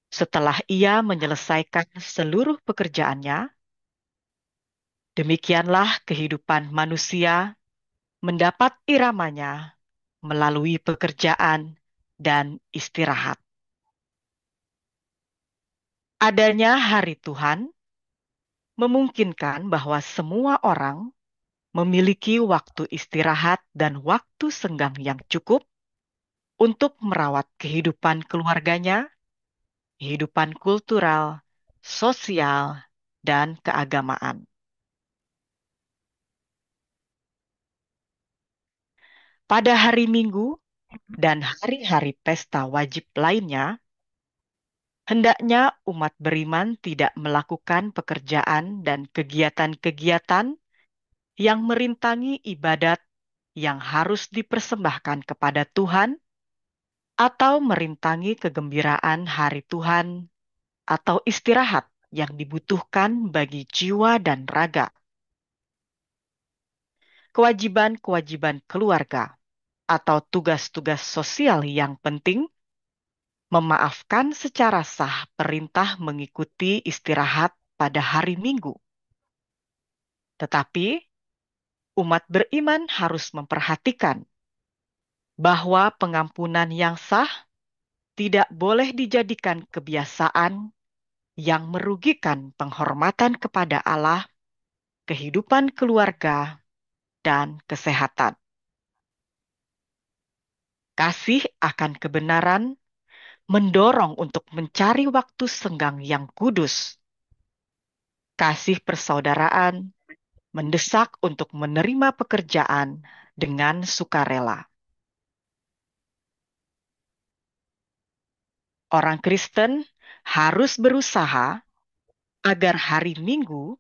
setelah ia menyelesaikan seluruh pekerjaannya, demikianlah kehidupan manusia mendapat iramanya melalui pekerjaan dan istirahat. Adanya hari Tuhan memungkinkan bahwa semua orang memiliki waktu istirahat dan waktu senggang yang cukup untuk merawat kehidupan keluarganya, kehidupan kultural, sosial, dan keagamaan. Pada hari Minggu dan hari-hari pesta wajib lainnya, hendaknya umat beriman tidak melakukan pekerjaan dan kegiatan-kegiatan yang merintangi ibadat yang harus dipersembahkan kepada Tuhan atau merintangi kegembiraan hari Tuhan atau istirahat yang dibutuhkan bagi jiwa dan raga. Kewajiban-kewajiban keluarga atau tugas-tugas sosial yang penting memaafkan secara sah perintah mengikuti istirahat pada hari Minggu. Tetapi, umat beriman harus memperhatikan bahwa pengampunan yang sah tidak boleh dijadikan kebiasaan yang merugikan penghormatan kepada Allah, kehidupan keluarga, dan kesehatan. Kasih akan kebenaran mendorong untuk mencari waktu senggang yang kudus. Kasih persaudaraan mendesak untuk menerima pekerjaan dengan sukarela. Orang Kristen harus berusaha agar hari Minggu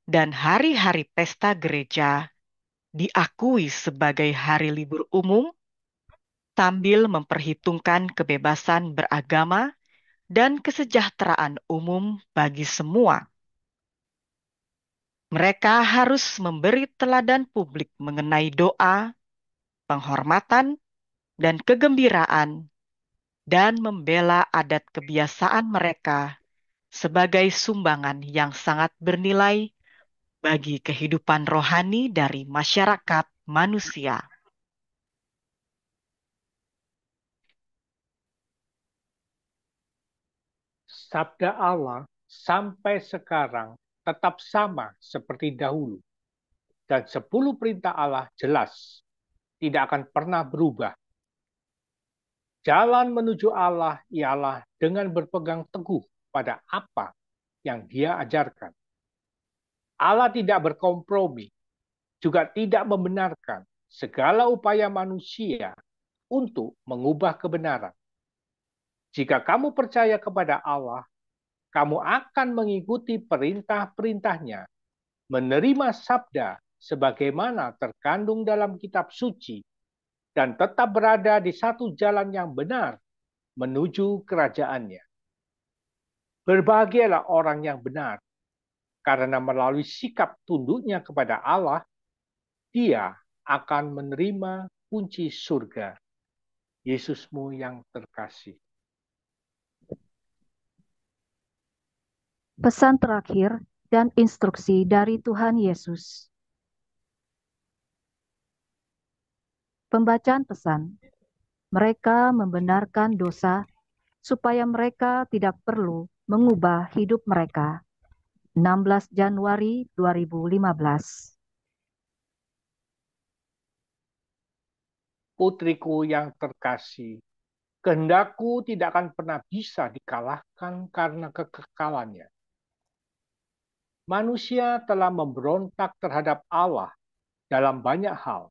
dan hari-hari pesta gereja diakui sebagai hari libur umum sambil memperhitungkan kebebasan beragama dan kesejahteraan umum bagi semua. Mereka harus memberi teladan publik mengenai doa, penghormatan, dan kegembiraan, dan membela adat kebiasaan mereka sebagai sumbangan yang sangat bernilai bagi kehidupan rohani dari masyarakat manusia. Sabda Allah sampai sekarang tetap sama seperti dahulu. Dan 10 perintah Allah jelas, tidak akan pernah berubah. Jalan menuju Allah ialah dengan berpegang teguh pada apa yang Dia ajarkan. Allah tidak berkompromi, juga tidak membenarkan segala upaya manusia untuk mengubah kebenaran. Jika kamu percaya kepada Allah, kamu akan mengikuti perintah-perintahnya, menerima sabda sebagaimana terkandung dalam kitab suci, dan tetap berada di satu jalan yang benar menuju kerajaannya. Berbahagialah orang yang benar, karena melalui sikap tunduknya kepada Allah, dia akan menerima kunci surga. Yesusmu yang terkasih. Pesan terakhir dan instruksi dari Tuhan Yesus. Pembacaan pesan. Mereka membenarkan dosa supaya mereka tidak perlu mengubah hidup mereka. 16 Januari 2015. Putriku yang terkasih, kehendakku tidak akan pernah bisa dikalahkan karena kekekalannya. Manusia telah memberontak terhadap Allah dalam banyak hal,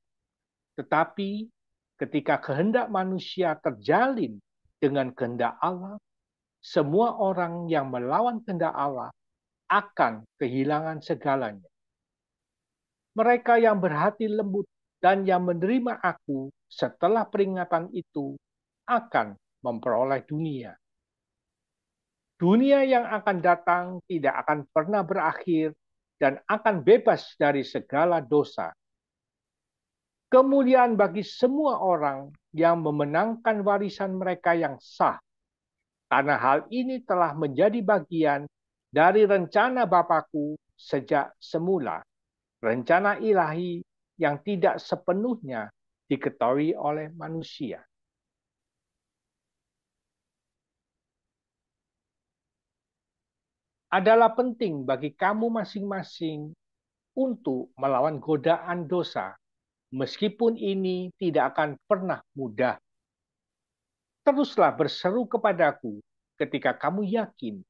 tetapi ketika kehendak manusia terjalin dengan kehendak Allah, semua orang yang melawan kehendak Allah akan kehilangan segalanya. Mereka yang berhati lembut dan yang menerima aku setelah peringatan itu akan memperoleh dunia. Dunia yang akan datang tidak akan pernah berakhir dan akan bebas dari segala dosa. Kemuliaan bagi semua orang yang memenangkan warisan mereka yang sah, karena hal ini telah menjadi bagian dari rencana Bapa-Ku sejak semula, rencana ilahi yang tidak sepenuhnya diketahui oleh manusia. Adalah penting bagi kamu masing-masing untuk melawan godaan dosa, meskipun ini tidak akan pernah mudah. Teruslah berseru kepadaku ketika kamu yakin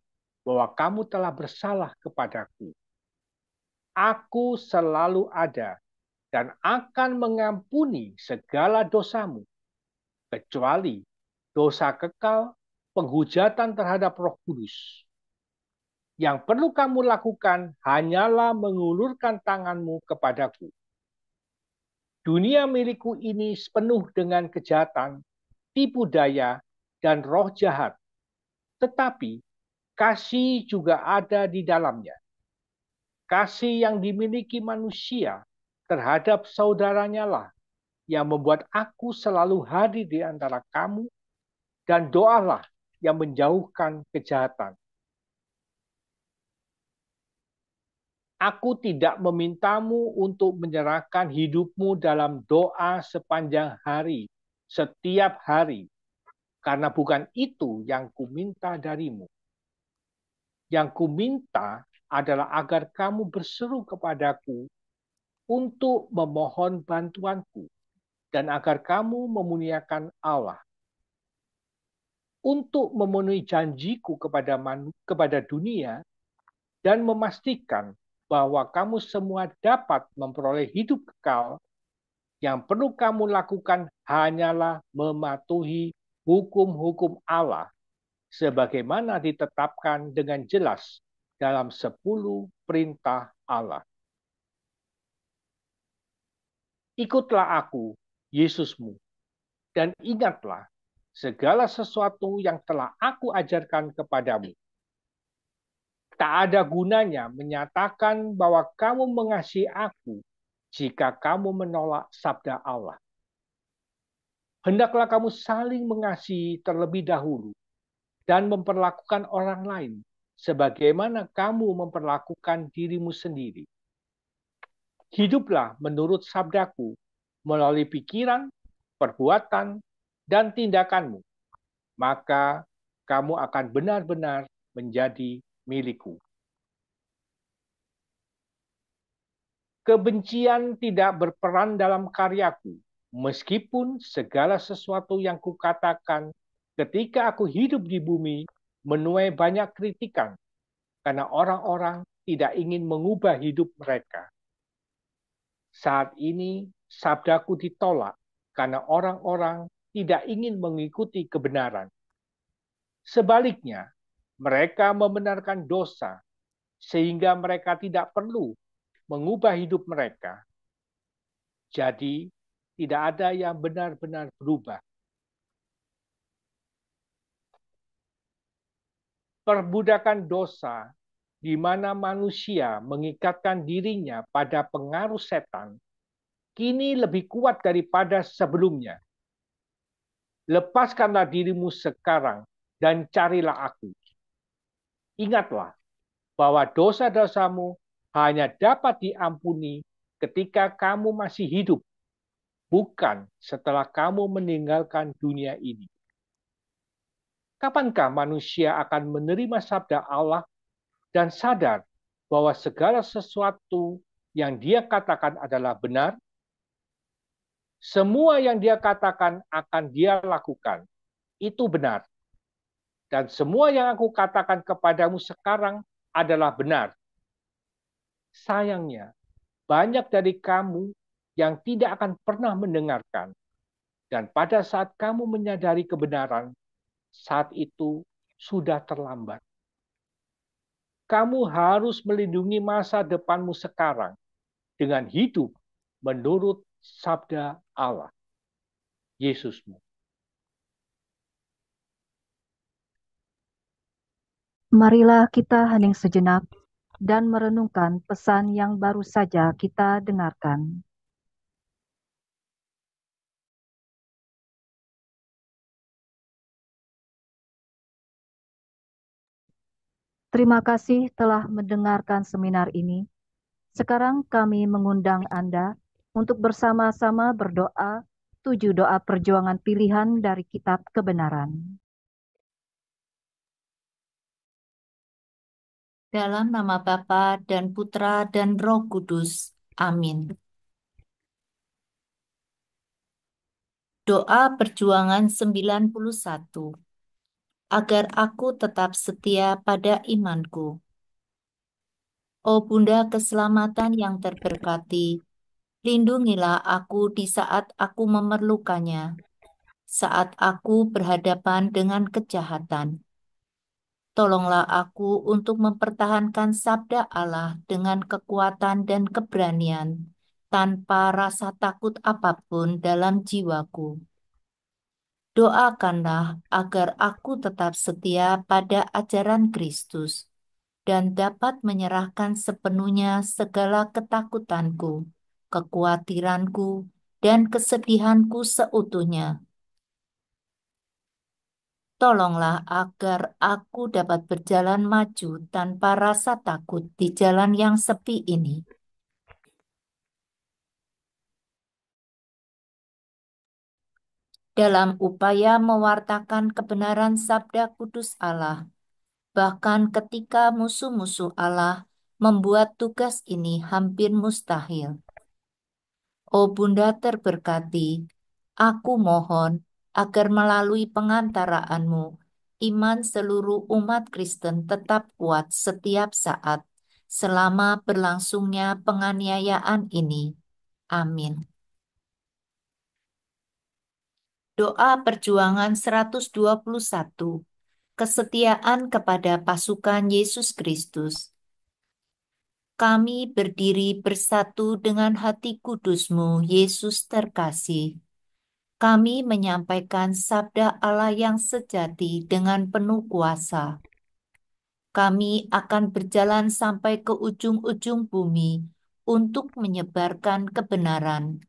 bahwa kamu telah bersalah kepadaku. Aku selalu ada dan akan mengampuni segala dosamu, kecuali dosa kekal penghujatan terhadap Roh Kudus. Yang perlu kamu lakukan hanyalah mengulurkan tanganmu kepadaku. Dunia milikku ini penuh dengan kejahatan, tipu daya, dan roh jahat. Tetapi kasih juga ada di dalamnya. Kasih yang dimiliki manusia terhadap saudaranya lah yang membuat aku selalu hadir di antara kamu, dan doalah yang menjauhkan kejahatan. Aku tidak memintamu untuk menyerahkan hidupmu dalam doa sepanjang hari, setiap hari, karena bukan itu yang kuminta darimu. Yang kuminta adalah agar kamu berseru kepadaku untuk memohon bantuanku, dan agar kamu memuliakan Allah. Untuk memenuhi janjiku kepada dunia dan memastikan bahwa kamu semua dapat memperoleh hidup kekal, yang perlu kamu lakukan hanyalah mematuhi hukum-hukum Allah sebagaimana ditetapkan dengan jelas dalam 10 perintah Allah. Ikutlah aku, Yesusmu, dan ingatlah segala sesuatu yang telah aku ajarkan kepadamu. Tak ada gunanya menyatakan bahwa kamu mengasihi aku jika kamu menolak sabda Allah. Hendaklah kamu saling mengasihi terlebih dahulu dan memperlakukan orang lain sebagaimana kamu memperlakukan dirimu sendiri. Hiduplah menurut sabdaku melalui pikiran, perbuatan, dan tindakanmu. Maka kamu akan benar-benar menjadi milikku. Kebencian tidak berperan dalam karyaku, meskipun segala sesuatu yang kukatakan ketika aku hidup di bumi menuai banyak kritikan, karena orang-orang tidak ingin mengubah hidup mereka. Saat ini, sabdaku ditolak karena orang-orang tidak ingin mengikuti kebenaran. Sebaliknya, mereka membenarkan dosa, sehingga mereka tidak perlu mengubah hidup mereka. Jadi, tidak ada yang benar-benar berubah. Perbudakan dosa, di mana manusia mengikatkan dirinya pada pengaruh setan, kini lebih kuat daripada sebelumnya. Lepaskanlah dirimu sekarang dan carilah aku. Ingatlah bahwa dosa-dosamu hanya dapat diampuni ketika kamu masih hidup, bukan setelah kamu meninggalkan dunia ini. Kapankah manusia akan menerima sabda Allah dan sadar bahwa segala sesuatu yang dia katakan adalah benar? Semua yang dia katakan akan dia lakukan. Itu benar. Dan semua yang aku katakan kepadamu sekarang adalah benar. Sayangnya, banyak dari kamu yang tidak akan pernah mendengarkan. Dan pada saat kamu menyadari kebenaran, saat itu sudah terlambat. Kamu harus melindungi masa depanmu sekarang dengan hidup menurut sabda Allah, Yesusmu. Marilah kita hening sejenak dan merenungkan pesan yang baru saja kita dengarkan. Terima kasih telah mendengarkan seminar ini. Sekarang kami mengundang Anda untuk bersama-sama berdoa 7 doa perjuangan pilihan dari Kitab Kebenaran. Dalam nama Bapa dan Putra dan Roh Kudus. Amin. Doa perjuangan 91. Agar aku tetap setia pada imanku. Oh Bunda keselamatan yang terberkati, lindungilah aku di saat aku memerlukannya, saat aku berhadapan dengan kejahatan. Tolonglah aku untuk mempertahankan sabda Allah dengan kekuatan dan keberanian, tanpa rasa takut apapun dalam jiwaku. Doakanlah agar aku tetap setia pada ajaran Kristus dan dapat menyerahkan sepenuhnya segala ketakutanku, kekhawatiranku, dan kesedihanku seutuhnya. Tolonglah agar aku dapat berjalan maju tanpa rasa takut di jalan yang sepi ini. Dalam upaya mewartakan kebenaran sabda kudus Allah, bahkan ketika musuh-musuh Allah membuat tugas ini hampir mustahil. Oh Bunda terberkati, aku mohon agar melalui pengantaraanmu, iman seluruh umat Kristen tetap kuat setiap saat, selama berlangsungnya penganiayaan ini. Amin. Doa perjuangan 121. Kesetiaan kepada pasukan Yesus Kristus. Kami berdiri bersatu dengan hati kudus-Mu, Yesus terkasih. Kami menyampaikan sabda Allah yang sejati dengan penuh kuasa. Kami akan berjalan sampai ke ujung-ujung bumi untuk menyebarkan kebenaran.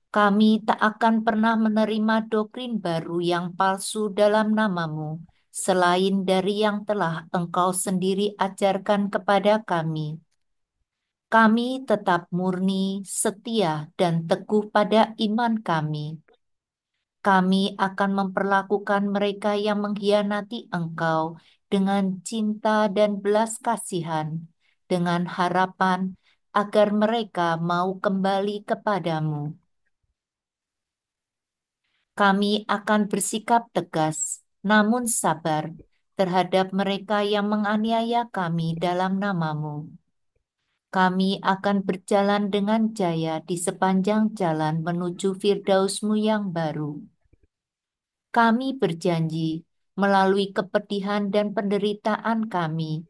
Kami tak akan pernah menerima doktrin baru yang palsu dalam nama-Mu, selain dari yang telah Engkau sendiri ajarkan kepada kami. Kami tetap murni, setia, dan teguh pada iman kami. Kami akan memperlakukan mereka yang mengkhianati Engkau dengan cinta dan belas kasihan, dengan harapan agar mereka mau kembali kepadamu. Kami akan bersikap tegas, namun sabar, terhadap mereka yang menganiaya kami dalam nama-Mu. Kami akan berjalan dengan jaya di sepanjang jalan menuju Firdaus-Mu yang baru. Kami berjanji, melalui kepedihan dan penderitaan kami,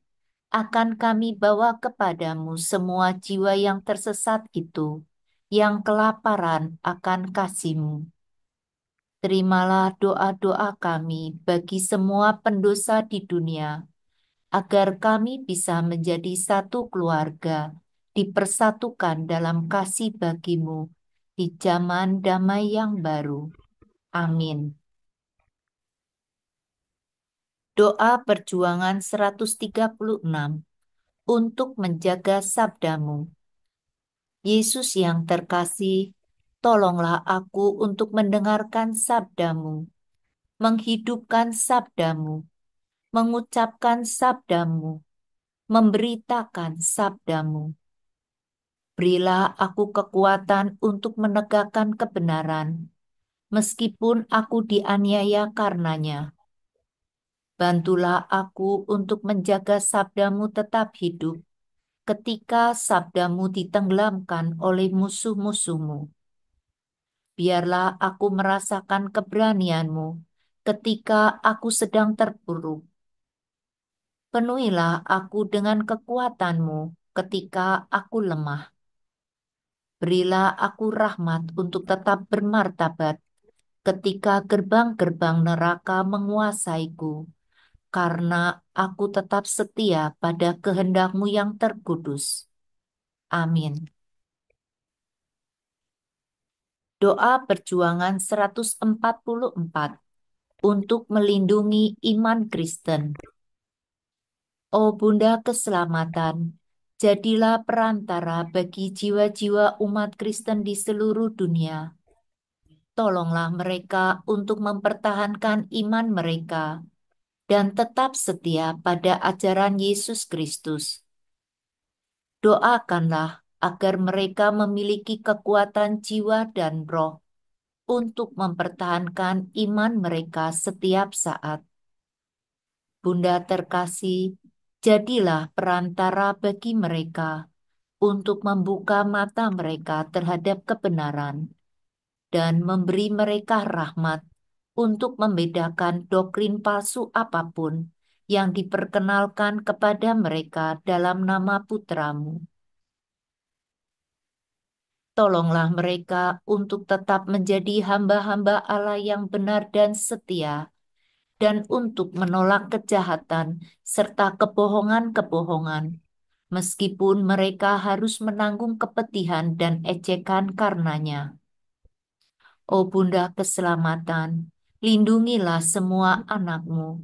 akan kami bawa kepadamu semua jiwa yang tersesat itu, yang kelaparan akan kasih-Mu. Terimalah doa-doa kami bagi semua pendosa di dunia, agar kami bisa menjadi satu keluarga, dipersatukan dalam kasih bagi-Mu, di zaman damai yang baru. Amin. Doa perjuangan 136 untuk menjaga sabda-Mu. Yesus yang terkasih, Tolonglah aku untuk mendengarkan sabdamu, menghidupkan sabdamu, mengucapkan sabdamu, memberitakan sabdamu. Berilah aku kekuatan untuk menegakkan kebenaran, meskipun aku dianiaya karenanya. Bantulah aku untuk menjaga sabdamu tetap hidup ketika sabdamu ditenggelamkan oleh musuh-musuhmu. Biarlah aku merasakan keberanianmu ketika aku sedang terpuruk. Penuhilah aku dengan kekuatanmu ketika aku lemah. Berilah aku rahmat untuk tetap bermartabat ketika gerbang-gerbang neraka menguasaiku, karena aku tetap setia pada kehendak-Mu yang terkudus. Amin. Doa perjuangan 144 untuk melindungi iman Kristen. Oh Bunda Keselamatan, jadilah perantara bagi jiwa-jiwa umat Kristen di seluruh dunia. Tolonglah mereka untuk mempertahankan iman mereka dan tetap setia pada ajaran Yesus Kristus. Doakanlah agar mereka memiliki kekuatan jiwa dan roh untuk mempertahankan iman mereka setiap saat. Bunda terkasih, jadilah perantara bagi mereka untuk membuka mata mereka terhadap kebenaran dan memberi mereka rahmat untuk membedakan doktrin palsu apapun yang diperkenalkan kepada mereka dalam nama Putramu. Tolonglah mereka untuk tetap menjadi hamba-hamba Allah yang benar dan setia, dan untuk menolak kejahatan serta kebohongan-kebohongan, meskipun mereka harus menanggung kepedihan dan ejekan karenanya. Oh Bunda Keselamatan, lindungilah semua anak-Mu,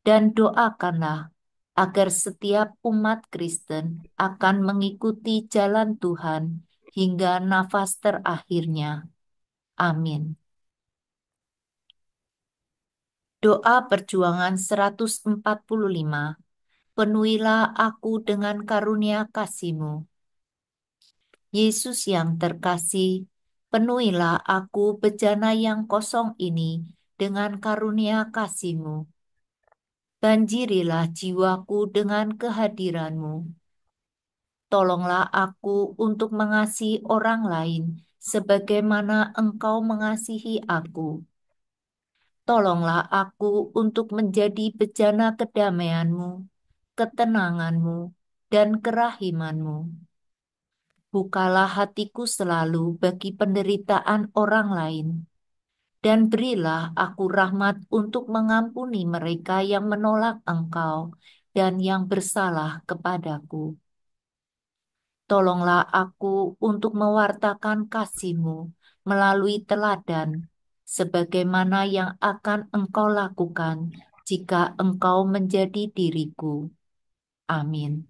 dan doakanlah agar setiap umat Kristen akan mengikuti jalan Tuhan hingga nafas terakhirnya. Amin. Doa perjuangan 145. Penuhilah aku dengan karunia kasih-Mu. Yesus yang terkasih, penuhilah aku bejana yang kosong ini dengan karunia kasih-Mu. Banjirilah jiwaku dengan kehadiran-Mu. Tolonglah aku untuk mengasihi orang lain sebagaimana Engkau mengasihi aku. Tolonglah aku untuk menjadi bejana kedamaian-Mu, ketenangan-Mu, dan kerahiman-Mu. Bukalah hatiku selalu bagi penderitaan orang lain, dan berilah aku rahmat untuk mengampuni mereka yang menolak Engkau dan yang bersalah kepadaku. Tolonglah aku untuk mewartakan kasih-Mu melalui teladan, sebagaimana yang akan Engkau lakukan jika Engkau menjadi diriku. Amin.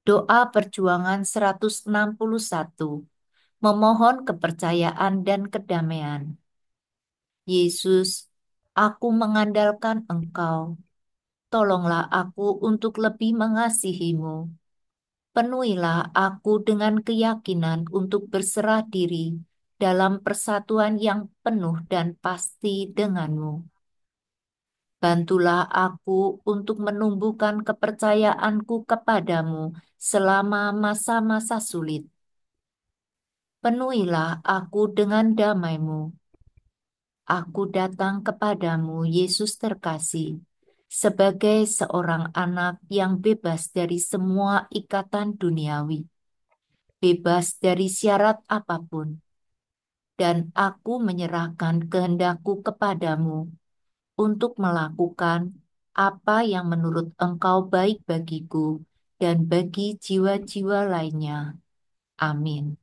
Doa perjuangan 161. Memohon kepercayaan dan kedamaian. Yesus, aku mengandalkan Engkau. Tolonglah aku untuk lebih mengasihi-Mu. Penuhilah aku dengan keyakinan untuk berserah diri dalam persatuan yang penuh dan pasti dengan-Mu. Bantulah aku untuk menumbuhkan kepercayaanku kepadamu selama masa-masa sulit. Penuhilah aku dengan damai-Mu. Aku datang kepadamu, Yesus terkasih, sebagai seorang anak yang bebas dari semua ikatan duniawi, bebas dari syarat apapun, dan aku menyerahkan kehendakku kepadamu untuk melakukan apa yang menurut Engkau baik bagiku dan bagi jiwa-jiwa lainnya. Amin.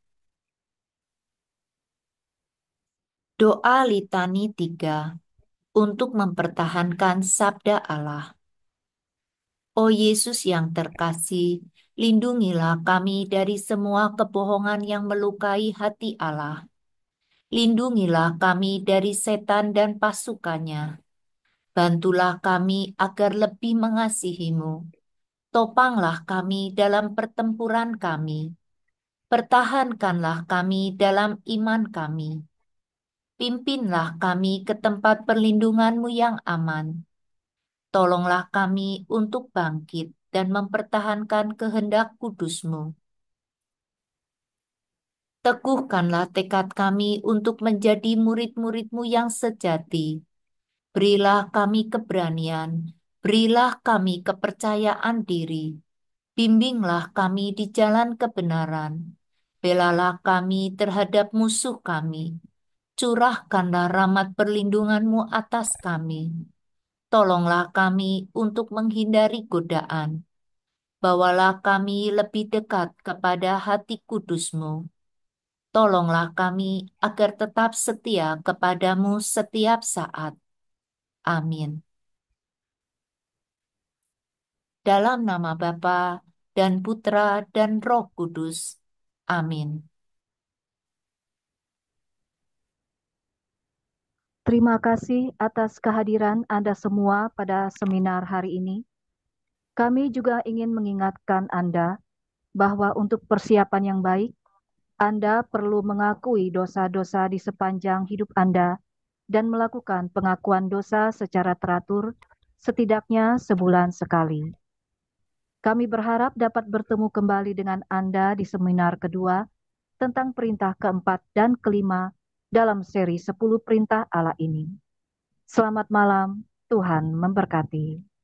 Doa Litani 3 untuk mempertahankan sabda Allah. Oh Yesus yang terkasih, lindungilah kami dari semua kebohongan yang melukai hati Allah. Lindungilah kami dari setan dan pasukannya. Bantulah kami agar lebih mengasihi-Mu. Topanglah kami dalam pertempuran kami. Pertahankanlah kami dalam iman kami. Pimpinlah kami ke tempat perlindungan-Mu yang aman. Tolonglah kami untuk bangkit dan mempertahankan kehendak kudus-Mu. Teguhkanlah tekad kami untuk menjadi murid-murid-Mu yang sejati. Berilah kami keberanian, berilah kami kepercayaan diri. Bimbinglah kami di jalan kebenaran. Belalah kami terhadap musuh kami. Curahkanlah rahmat perlindungan-Mu atas kami. Tolonglah kami untuk menghindari godaan. Bawalah kami lebih dekat kepada hati kudus-Mu. Tolonglah kami agar tetap setia kepadamu setiap saat. Amin. Dalam nama Bapa dan Putra dan Roh Kudus. Amin. Terima kasih atas kehadiran Anda semua pada seminar hari ini. Kami juga ingin mengingatkan Anda bahwa untuk persiapan yang baik, Anda perlu mengakui dosa-dosa di sepanjang hidup Anda dan melakukan pengakuan dosa secara teratur setidaknya sebulan sekali. Kami berharap dapat bertemu kembali dengan Anda di seminar kedua tentang perintah keempat dan kelima dalam seri 10 perintah Allah ini. Selamat malam, Tuhan memberkati.